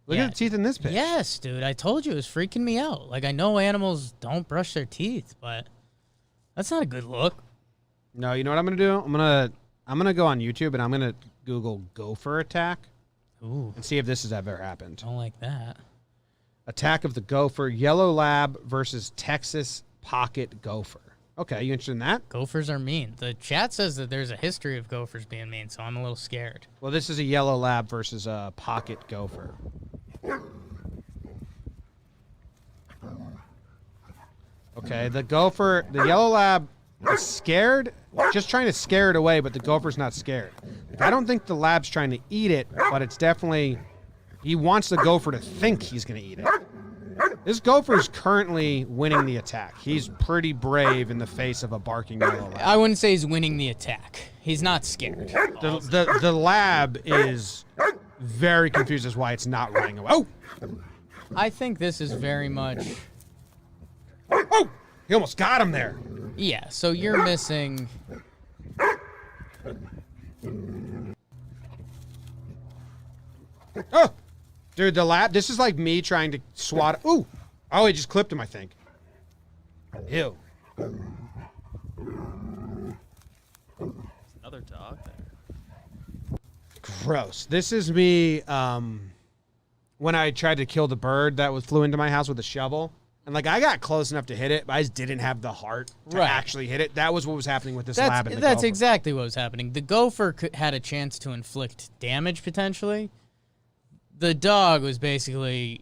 Look Yeah. at the teeth in this picture. Yes, dude. I told you it was freaking me out. Like, I know animals don't brush their teeth, but that's not a good look. No, you know what I'm gonna do? I'm gonna go on YouTube and I'm gonna Google gopher attack Ooh, and see if this has ever happened. don't like that. Attack of the gopher, yellow lab versus Texas pocket gopher. Okay, you interested in that? Gophers are mean. The chat says that there's a history of gophers being mean, so I'm a little scared. Well, this is a yellow lab versus a pocket gopher. Okay, the yellow lab is scared, just trying to scare it away, but the gopher's not scared. I don't think the lab's trying to eat it, but it's definitely, he wants the gopher to think he's going to eat it. This gopher is currently winning the attack. He's pretty brave in the face of a barking yellow lab. I wouldn't say he's winning the attack. He's not scared. The lab is very confused as why it's not running away. Oh! I think this is very much... Oh! He almost got him there. Yeah, so you're missing... Oh! Dude, the lab, this is like me trying to swat. Ooh! Oh, he just clipped him, I think. Ew. There's another dog there. Gross. This is me when I tried to kill the bird that flew into my house with a shovel. And, like, I got close enough to hit it, but I just didn't have the heart to actually hit it. That was what was happening with this lab and the That's gopher. exactly what was happening. The gopher had a chance to inflict damage, potentially. The dog was basically,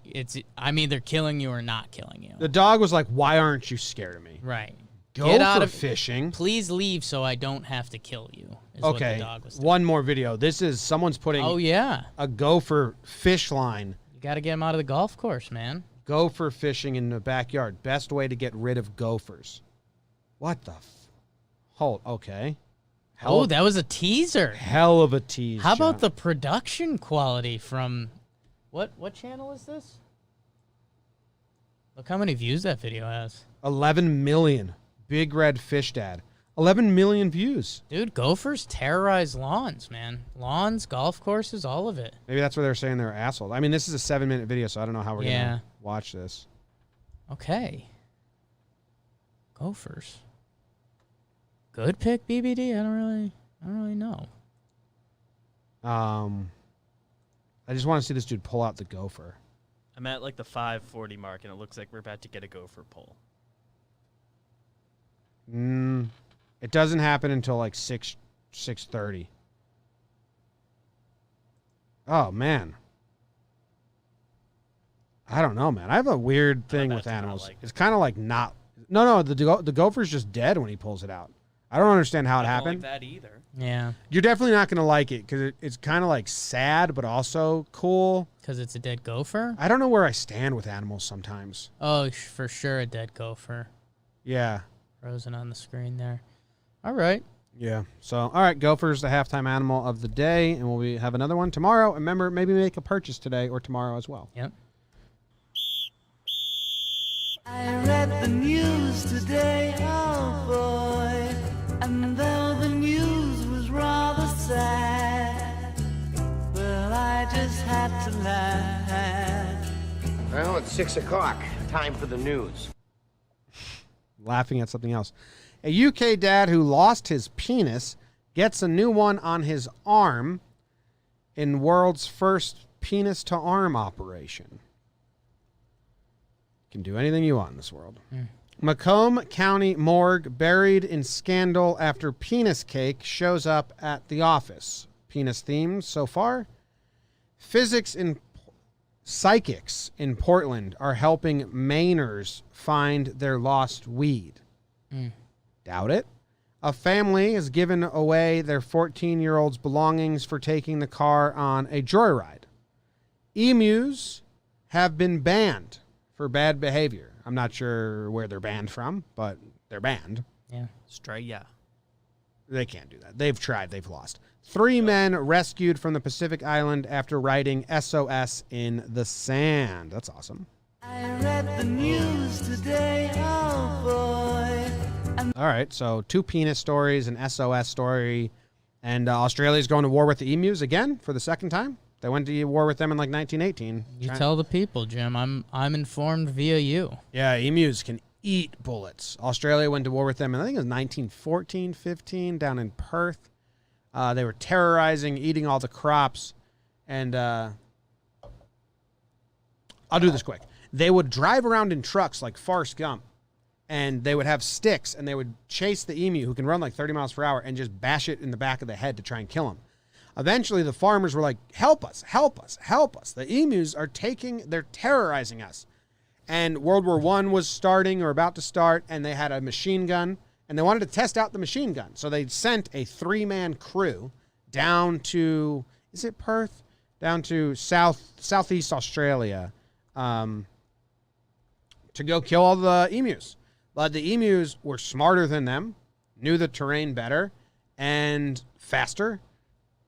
I'm either killing you or not killing you. The dog was like, why aren't you scared of me? Right. Gopher fishing. Please leave so I don't have to kill you. Is what Okay, the dog was doing. one more video. This is someone's putting Oh, yeah. a gopher fish line. You got to get him out of the golf course, man. Gopher fishing in the backyard. Best way to get rid of gophers. What the Hold, okay. Oh, that was a teaser. Hell of a tease. How about John. the production quality from... What channel is this? Look how many views that video has. 11 million. Big Red Fish Dad. 11 million views. Dude, gophers terrorize lawns, man. Lawns, golf courses, all of it. Maybe that's why they're saying they're assholes. I mean, this is a 7-minute video, so I don't know how we're going to watch this. Okay. Gophers. Good pick, BBD. I don't really know. I just want to see this dude pull out the gopher. I'm at like the 5:40 mark, and it looks like we're about to get a gopher pull. It doesn't happen until like 6:30. Oh man. I don't know, man. I have a weird thing with animals. It's kind of like not. No. The gopher's just dead when he pulls it out. I don't understand how it I don't happened. like that either. Yeah. You're definitely not going to like it because it's kind of like sad, but also cool. Because it's a dead gopher? I don't know where I stand with animals sometimes. Oh, for sure a dead gopher. Yeah. Frozen on the screen there. All right. Yeah. So, all right, gopher's the halftime animal of the day, and we'll have another one tomorrow. Remember, maybe make a purchase today or tomorrow as well. Yep. I read the news today, oh boy, and though the news was rather sad, well, I just had to laugh. Well, it's 6 o'clock. time for the news. Laughing at something else. A UK dad who lost his penis gets a new one on his arm in world's first penis-to-arm operation. You can do anything you want in this world. Macomb County morgue buried in scandal after penis cake shows up at the office. Penis themed so far. Psychics in Portland are helping Mainers find their lost weed. Doubt it. A family has given away their 14-year-old's belongings for taking the car on a joyride. Emus have been banned for bad behavior. I'm not sure where they're banned from, but they're banned. Yeah. Australia. They can't do that. They've tried. They've lost. 3 men rescued from the Pacific Island after writing SOS in the sand. That's awesome. I read the news today, oh boy. All right, so 2 penis stories, an SOS story, and Australia's going to war with the emus again for the second time. They went to war with them in like 1918. You tell the people, Jim. I'm informed via you. Yeah, emus can eat bullets. Australia went to war with them, and I think it was 1914, 15, down in Perth. They were terrorizing, eating all the crops, and I'll do this quick. They would drive around in trucks like Forrest Gump, and they would have sticks, and they would chase the emu, who can run like 30 miles per hour, and just bash it in the back of the head to try and kill him. Eventually, the farmers were like, help us, help us, help us. The emus they're terrorizing us. And World War I was starting or about to start, and they had a machine gun, and they wanted to test out the machine gun. So they sent a 3-man crew down to, is it Perth? Down to southeast Australia to go kill all the emus. But the emus were smarter than them, knew the terrain better, and faster,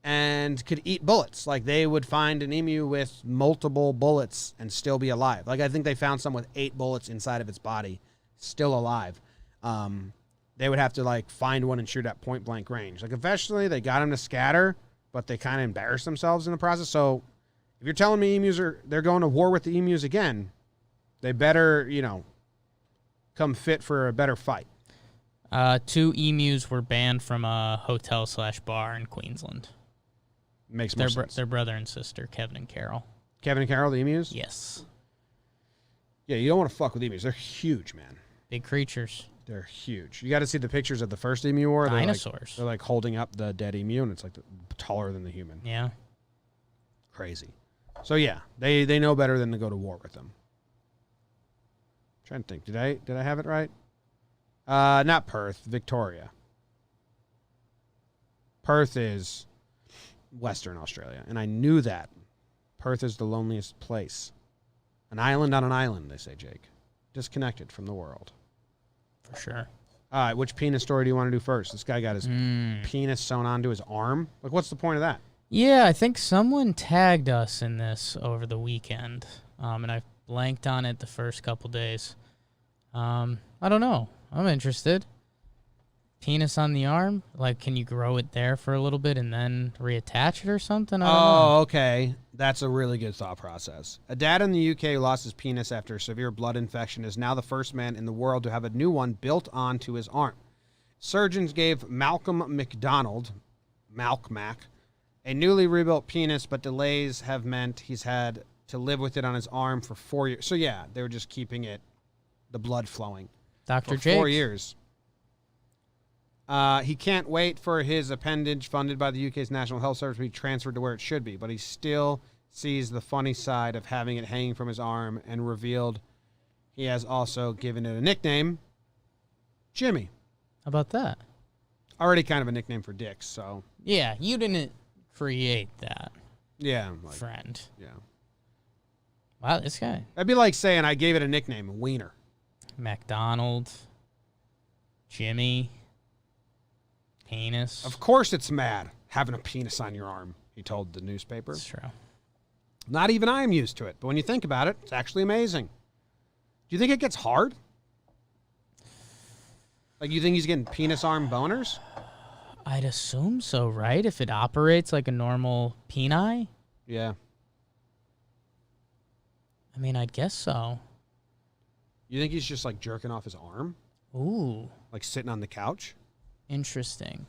and could eat bullets. Like, they would find an emu with multiple bullets and still be alive. Like, I think they found some with 8 bullets inside of its body, still alive. They would have to, like, find one and shoot at point-blank range. Like, eventually, they got them to scatter, but they kind of embarrassed themselves in the process. So, if you're telling me they're going to war with the emus again, they better, come fit for a better fight. 2 emus were banned from a hotel/bar in Queensland. Makes more sense. Their brother and sister, Kevin and Carol. Kevin and Carol, the emus? Yes. Yeah, you don't want to fuck with emus. They're huge, man. Big creatures. They're huge. You got to see the pictures of the first emu war. Dinosaurs. They're like holding up the dead emu, and it's like taller than the human. Yeah. Crazy. So yeah, they know better than to go to war with them. I'm trying to think. Did I have it right? Not Perth, Victoria. Perth is Western Australia, and I knew that. Perth is the loneliest place. An island on an island, they say, Jake. Disconnected from the world. For sure. All right, which penis story do you want to do first? This guy got his penis sewn onto his arm. Like, what's the point of that? Yeah, I think someone tagged us in this over the weekend, and I blanked on it the first couple days. I don't know. I'm interested. Penis on the arm? Like, can you grow it there for a little bit and then reattach it or something? I don't know. Okay. That's a really good thought process. A dad in the UK who lost his penis after a severe blood infection is now the first man in the world to have a new one built onto his arm. Surgeons gave Malcolm McDonald, Mac, a newly rebuilt penis, but delays have meant he's had to live with it on his arm for 4 years. So, yeah, they were just keeping the blood flowing. Dr. For 4 years. He can't wait for his appendage funded by the UK's National Health Service to be transferred to where it should be, but he still sees the funny side of having it hanging from his arm and revealed he has also given it a nickname, Jimmy. How about that? Already kind of a nickname for dicks, so. Yeah, you didn't create that. Yeah. Friend. Yeah. Wow, this guy. That'd be like saying I gave it a nickname, Wiener. McDonald. Jimmy. Penis. Of course it's mad having a penis on your arm, he told the newspaper. That's true. Not even I am used to it, but when you think about it, it's actually amazing. Do you think it gets hard? Like, you think he's getting penis arm boners? I'd assume so, right? If it operates like a normal peni? Yeah. I mean, I'd guess so. You think he's just like jerking off his arm? Ooh. Like sitting on the couch? Interesting.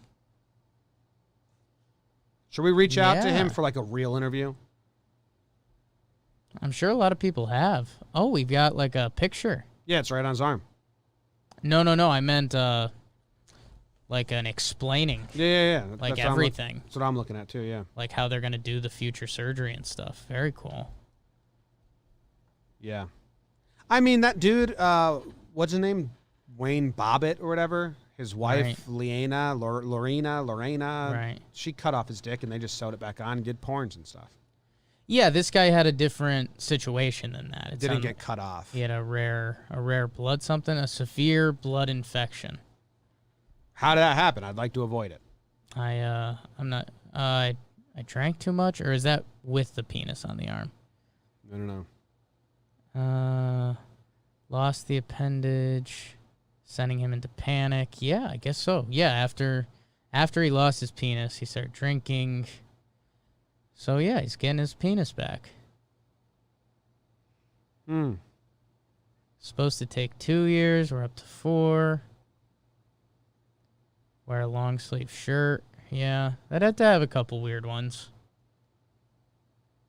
Should we reach out to Yeah. him for like a real interview? I'm sure a lot of people have. Oh, we've got like a picture. Yeah, it's right on his arm. No. I meant like an explaining. Yeah. Like That's what everything. That's what I'm looking at too, yeah. Like how they're going to do the future surgery and stuff. Very cool. Yeah. I mean, that dude, what's his name? Wayne Bobbitt or whatever. His wife, Right. Lorena, Right. she cut off his dick and they just sewed it back on and did porns and stuff. Yeah, this guy had a different situation than that. It didn't get cut off. He had a rare blood something, a severe blood infection. How did that happen? I'd like to avoid it. I'm not. I drank too much, or is that with the penis on the arm? I don't know. Lost the appendage, sending him into panic. Yeah, I guess so. Yeah, after he lost his penis, he started drinking. So yeah, he's getting his penis back. Supposed to take 2 years. We're up to 4. Wear a long sleeve shirt. Yeah, I'd have to have a couple weird ones.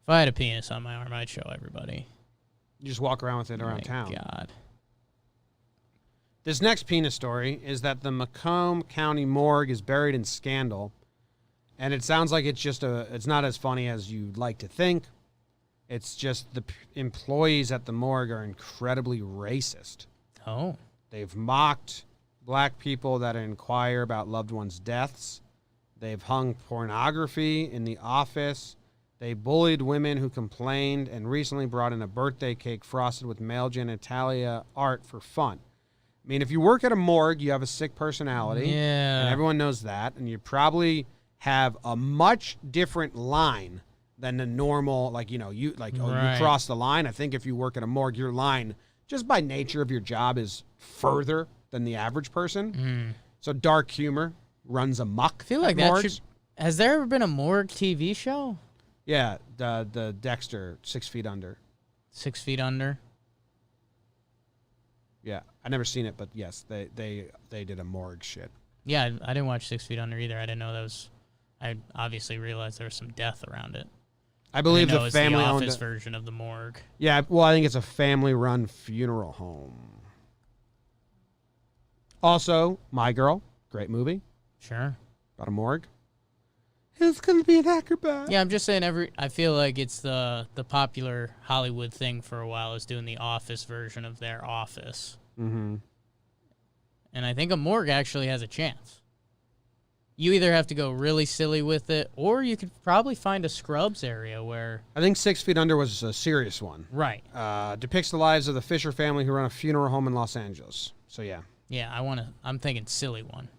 If I had a penis on my arm, I'd show everybody. You just walk around with it around My town. God. This next penis story is that the Macomb County morgue is buried in scandal. And it sounds like it's not as funny as you'd like to think. It's just the employees at the morgue are incredibly racist. Oh. They've mocked black people that inquire about loved ones' deaths. They've hung pornography in the office. They bullied women who complained and recently brought in a birthday cake frosted with male genitalia art for fun. I mean, if you work at a morgue, you have a sick personality. Yeah. And everyone knows that. And you probably have a much different line than the normal, like, you cross the line. I think if you work at a morgue, your line, just by nature of your job, is further than the average person. So dark humor runs amok. I feel like that morgues. should... Has there ever been a morgue TV show? Yeah, the Dexter, 6 Feet Under. 6 Feet Under? Yeah, I never seen it, but yes, they did a morgue shit. Yeah, I didn't watch 6 Feet Under either. I didn't know that was... I obviously realized there was some death around it. I believe the family the owned office it. version of the morgue. Yeah, well, I think it's a family-run funeral home. Also, My Girl, great movie Sure. about a morgue. Who's gonna be an acrobat? Yeah, I'm just saying I feel like it's the popular Hollywood thing for a while is doing the office version of their office. Mm-hmm. And I think a morgue actually has a chance. You either have to go really silly with it, or you could probably find a Scrubs area where... I think 6 Feet Under was a serious one. Right. Depicts the lives of the Fisher family who run a funeral home in Los Angeles. So yeah. Yeah, I'm thinking silly one.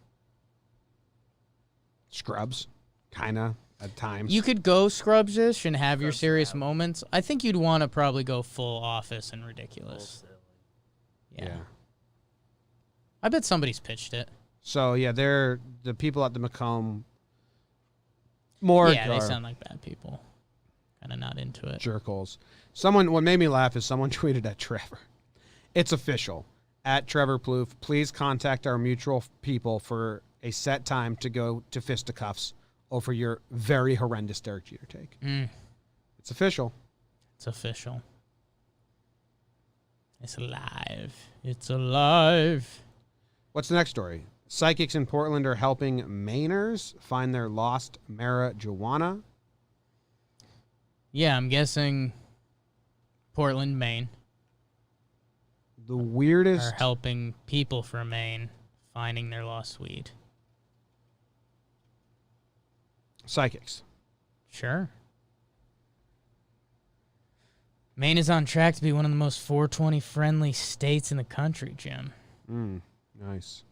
Scrubs, kinda, at times. You could go Scrubs-ish and have your serious moments. I think you'd want to probably go full office and ridiculous. Yeah. I bet somebody's pitched it. So yeah, they're the people at the Macomb morgue. Yeah, they sound like bad people. Kind of not into it. Jerkholes. What made me laugh is someone tweeted at Trevor. It's official. At Trevor Plouffe, please contact our mutual people for a set time to go to fisticuffs over your very horrendous Derek Jeter take. It's official. It's official. It's alive. It's alive. What's the next story? Psychics in Portland are helping Mainers find their lost marijuana. Yeah, I'm guessing Portland, Maine. The weirdest... Are helping people from Maine finding their lost weed. Psychics. Sure. Maine is on track to be one of the most 420-friendly states in the country, Jim. Nice.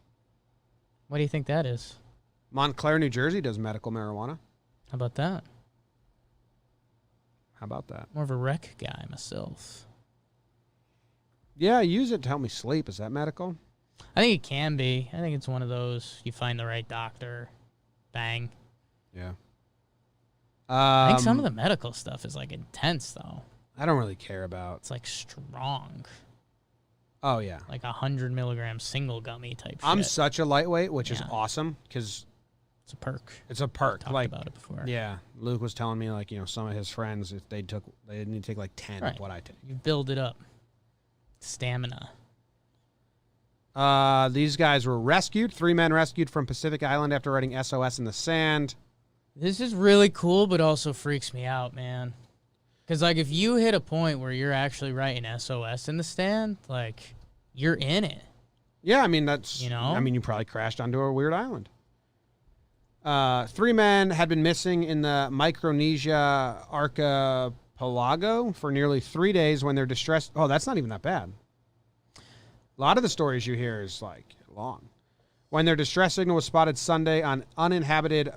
What do you think that is? Montclair, New Jersey does medical marijuana. How about that? How about that? More of a rec guy myself. Yeah, I use it to help me sleep. Is that medical? I think it can be. I think it's one of those, you find the right doctor, bang. Yeah. I think some of the medical stuff is like intense, though. I don't really care about. It's like strong. Oh, yeah. Like 100 milligram single gummy type shit. I'm such a lightweight, which is awesome because it's a perk. It's a perk. Talked like about it before. Yeah, Luke was telling me like some of his friends if they need to take like 10 of what I take. You build it up. Stamina. These guys were rescued. 3 men rescued from Pacific Island after writing SOS in the sand. This is really cool, but also freaks me out, man. Because, like, if you hit a point where you're actually writing SOS in the stand, like, you're in it. Yeah, I mean, that's... you probably crashed onto a weird island. 3 men had been missing in the Micronesia archipelago for nearly 3 days when they're distressed... Oh, that's not even that bad. A lot of the stories you hear is, like, long. When their distress signal was spotted Sunday on uninhabited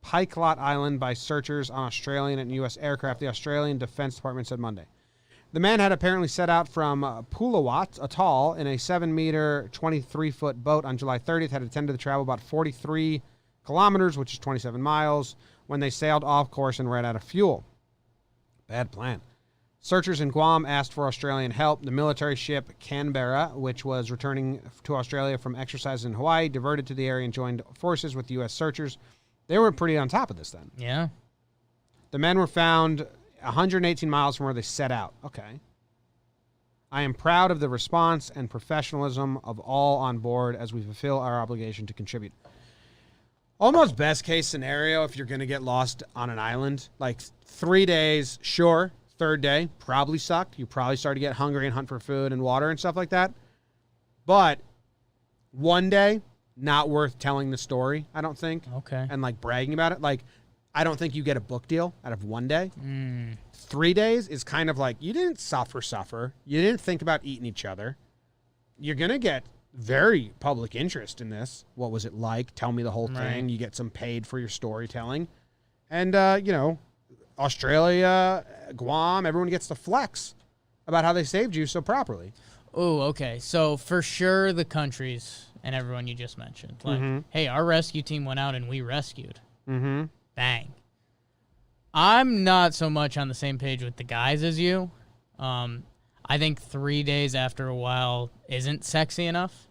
Pikelot Island by searchers on Australian and U.S. aircraft, the Australian Defense Department said Monday. The man had apparently set out from Pulawat Atoll in a 7-meter, 23-foot boat on July 30th, had intended to travel about 43 kilometers, which is 27 miles, when they sailed off course and ran out of fuel. Bad plan. Searchers in Guam asked for Australian help. The military ship Canberra, which was returning to Australia from exercises in Hawaii, diverted to the area and joined forces with U.S. searchers. They were pretty on top of this then. Yeah. The men were found 118 miles from where they set out. Okay. I am proud of the response and professionalism of all on board as we fulfill our obligation to contribute. Almost best case scenario if you're going to get lost on an island. Like 3 days, sure. 3rd day, probably sucked. You probably started to get hungry and hunt for food and water and stuff like that. But 1 day, not worth telling the story, I don't think. Okay. And like bragging about it. Like, I don't think you get a book deal out of 1 day. 3 days is kind of like, you didn't suffer. You didn't think about eating each other. You're going to get very public interest in this. What was it like? Tell me the whole thing. You get some paid for your storytelling. And, Australia, Guam, everyone gets to flex about how they saved you so properly. Oh, okay. So for sure the countries and everyone you just mentioned. Like, hey, our rescue team went out and we rescued. Mm-hmm. Bang. I'm not so much on the same page with the guys as you. I think 3 days after a while isn't sexy enough.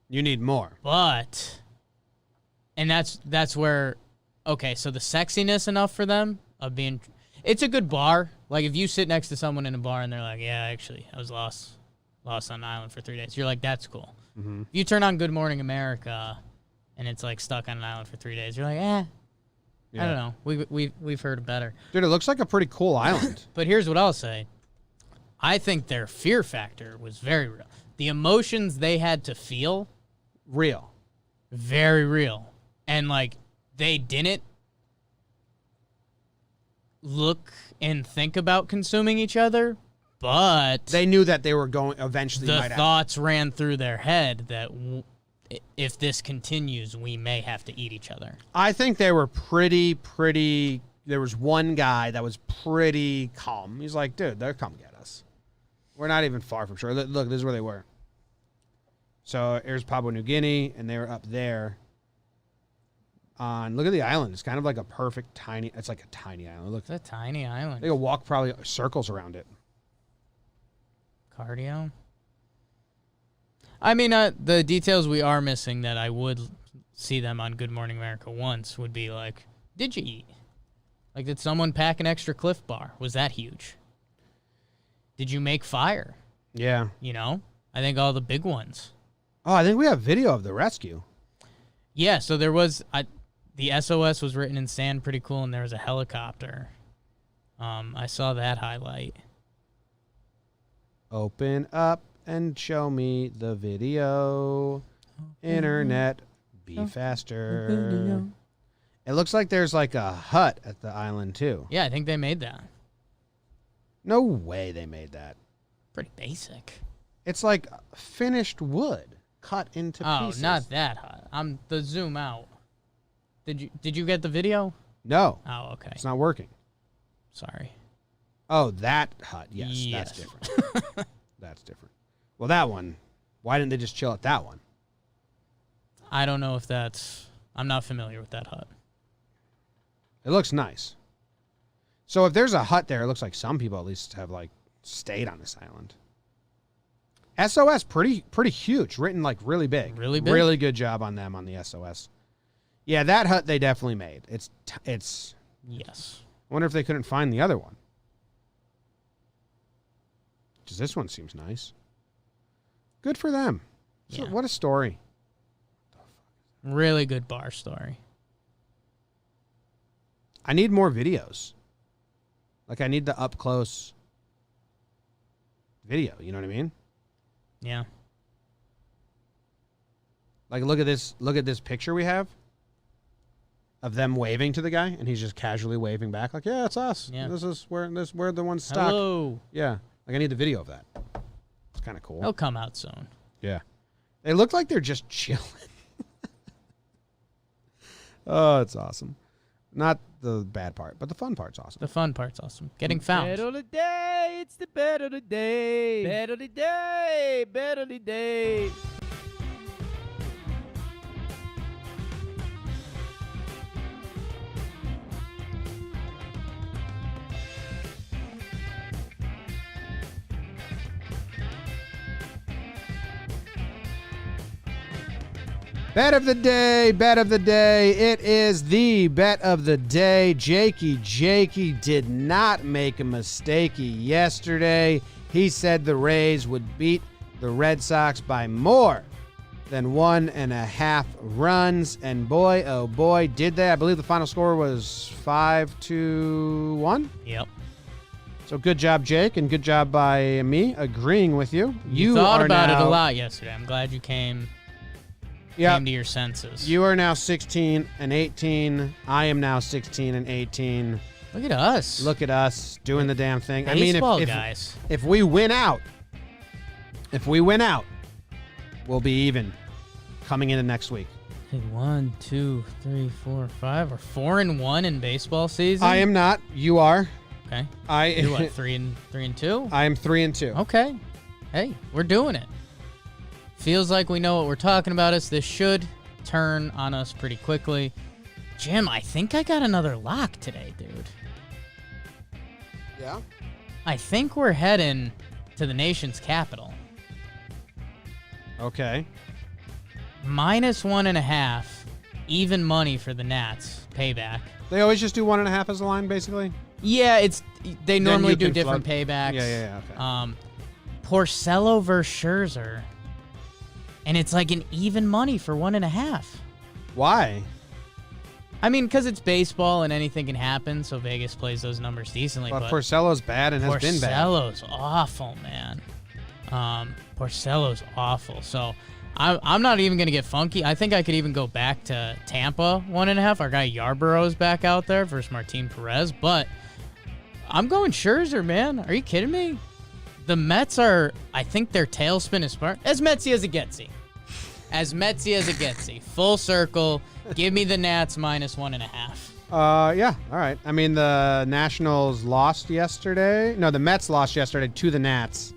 You need more. But, and that's where, okay, so the sexiness enough for them of being, it's a good bar. Like if you sit next to someone in a bar and they're like, yeah, actually, I was lost on an island for 3 days. You're like, that's cool. If you turn on Good Morning America and it's like stuck on an island for 3 days, you're like, I don't know. We've heard better. Dude, it looks like a pretty cool island. But here's what I'll say. I think their fear factor was very real. The emotions they had to feel. Real. Very real. And like they didn't look and think about consuming each other, but they knew that they were going eventually. The thoughts ran through their head that if this continues, we may have to eat each other. I think they were pretty. There was one guy that was pretty calm. He's like, dude, they'll come get us. We're not even far from shore. Look, this is where they were. So here's Papua New Guinea, and they were up there. Look at the island. It's kind of like a perfect tiny. It's like a tiny island. Look, it's a tiny island. They could walk probably circles around it. Cardio. I mean, the details we are missing that I would see them on Good Morning America once would be like, did you eat? Like, did someone pack an extra Cliff Bar? Was that huge? Did you make fire? Yeah. I think all the big ones. Oh, I think we have video of the rescue. Yeah, so there was the SOS was written in sand, pretty cool, and there was a helicopter. I saw that highlight. Open up and show me the video. Internet, be faster. It looks like there's like a hut at the island too. Yeah, I think they made that. No way they made that. Pretty basic. It's like finished wood cut into pieces. Oh, not that hut. I'm the zoom out. Did you get the video? No. Oh, okay. It's not working. Sorry. Oh, that hut. Yes. That's different. That's different. Well, that one. Why didn't they just chill at that one? I don't know if that's... I'm not familiar with that hut. It looks nice. So if there's a hut there, it looks like some people at least have like stayed on this island. SOS, pretty huge, written like really big. Really big? Really good job on them on the SOS. Yeah, that hut they definitely made. It's. Yes. I wonder if they couldn't find the other one. Because this one seems nice. Good for them. So, Yeah. what a story. Really good bar story. I need more videos. Like I need the up close video. You know what I mean? Yeah. Like look at this picture we have of them waving to the guy, and he's just casually waving back, like, "Yeah, it's us. Yeah. We're the ones stuck." Hello. Yeah, like I need the video of that. It's kind of cool. They'll come out soon. Yeah, they look like they're just chilling. Oh, it's awesome. Not the bad part, but the fun part's awesome. The fun part's awesome. Getting found. Bet of the day, it's the bet of the day. Bet of the day, bet of the day. Bet of the day, bet of the day. It is the bet of the day. Jakey did not make a mistake yesterday. He said the Rays would beat the Red Sox by more than 1.5 runs. And boy, oh boy, did they. I believe the final score was 5-1. Yep. So good job, Jake, and good job by me agreeing with you. You thought about it a lot yesterday. I'm glad you came to your senses. You are now 16 and 18. I am now 16 and 18. Look at us. Look at us doing the damn thing. Baseball I mean, guys. if we win out, we'll be even coming into next week. 1, 2, 3, 4, 5. Or 4-1 in baseball season. I am not. You are. Okay. You're what? 3-2. I am 3-2. Okay. Hey, we're doing it. Feels like we know what we're talking about. This should turn on us pretty quickly. Jim, I think I got another lock today, dude. Yeah. I think we're heading to the nation's capital. Okay. -1.5, even money for the Nats. Payback. They always just do 1.5 as a line, basically. Yeah, they normally you do can different flood. paybacks. Yeah. Okay. Porcello versus Scherzer. And it's like an even money for 1.5. Why? I mean, because it's baseball and anything can happen, so Vegas plays those numbers decently. But But Porcello's bad and has been bad. Porcello's awful, man. Porcello's awful. So I'm not even going to get funky. I think I could even go back to Tampa 1.5. Our guy Yarborough's back out there versus Martin Perez. But I'm going Scherzer, man. Are you kidding me? The Mets are, I think their tailspin is smart. As Metsy as it Getsy. As Metsy as it Getsy. Full circle. Give me the Nats -1.5. Yeah. All right. I mean, the Nationals lost yesterday. No, the Mets lost yesterday to the Nats.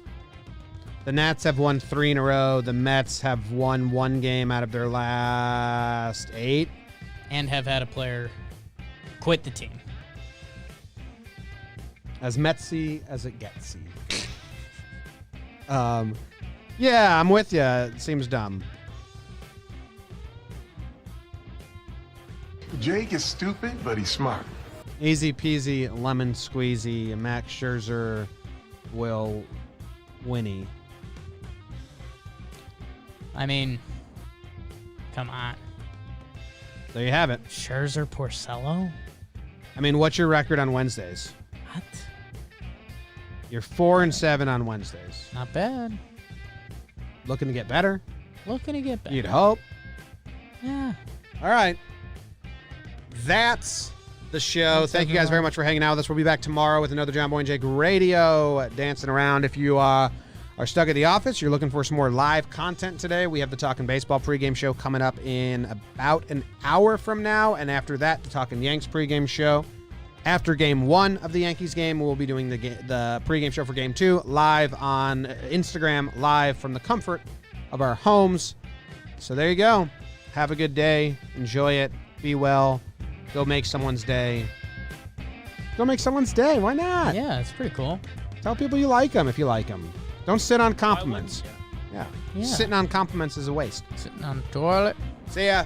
The Nats have won 3 in a row. The Mets have won 1 game out of their last 8. And have had a player quit the team. As Metsy as it Getsy. Yeah, I'm with you. It seems dumb. Jake is stupid, but he's smart. Easy peasy, lemon squeezy. Max Scherzer will Winnie. I mean, come on. There you have it. Scherzer Porcello? I mean, what's your record on Wednesdays? What? You're 4-7 on Wednesdays. Not bad. Looking to get better. Looking to get better. You'd hope. Yeah. All right. That's the show. Thanks, Thank you guys everyone. very much for hanging out with us. We'll be back tomorrow with another John Boy and Jake Radio dancing around. If you are stuck at the office, you're looking for some more live content today, we have the Talkin' Baseball pregame show coming up in about an hour from now. And after that, the Talkin' Yanks pregame show. After game 1 of the Yankees game, we'll be doing the pregame show for game 2 live on Instagram, live from the comfort of our homes. So there you go. Have a good day. Enjoy it. Be well. Go make someone's day. Go make someone's day. Why not? Yeah, it's pretty cool. Tell people you like them if you like them. Don't sit on compliments. Yeah. Yeah. Yeah. Sitting on compliments is a waste. Sitting on the toilet. See ya.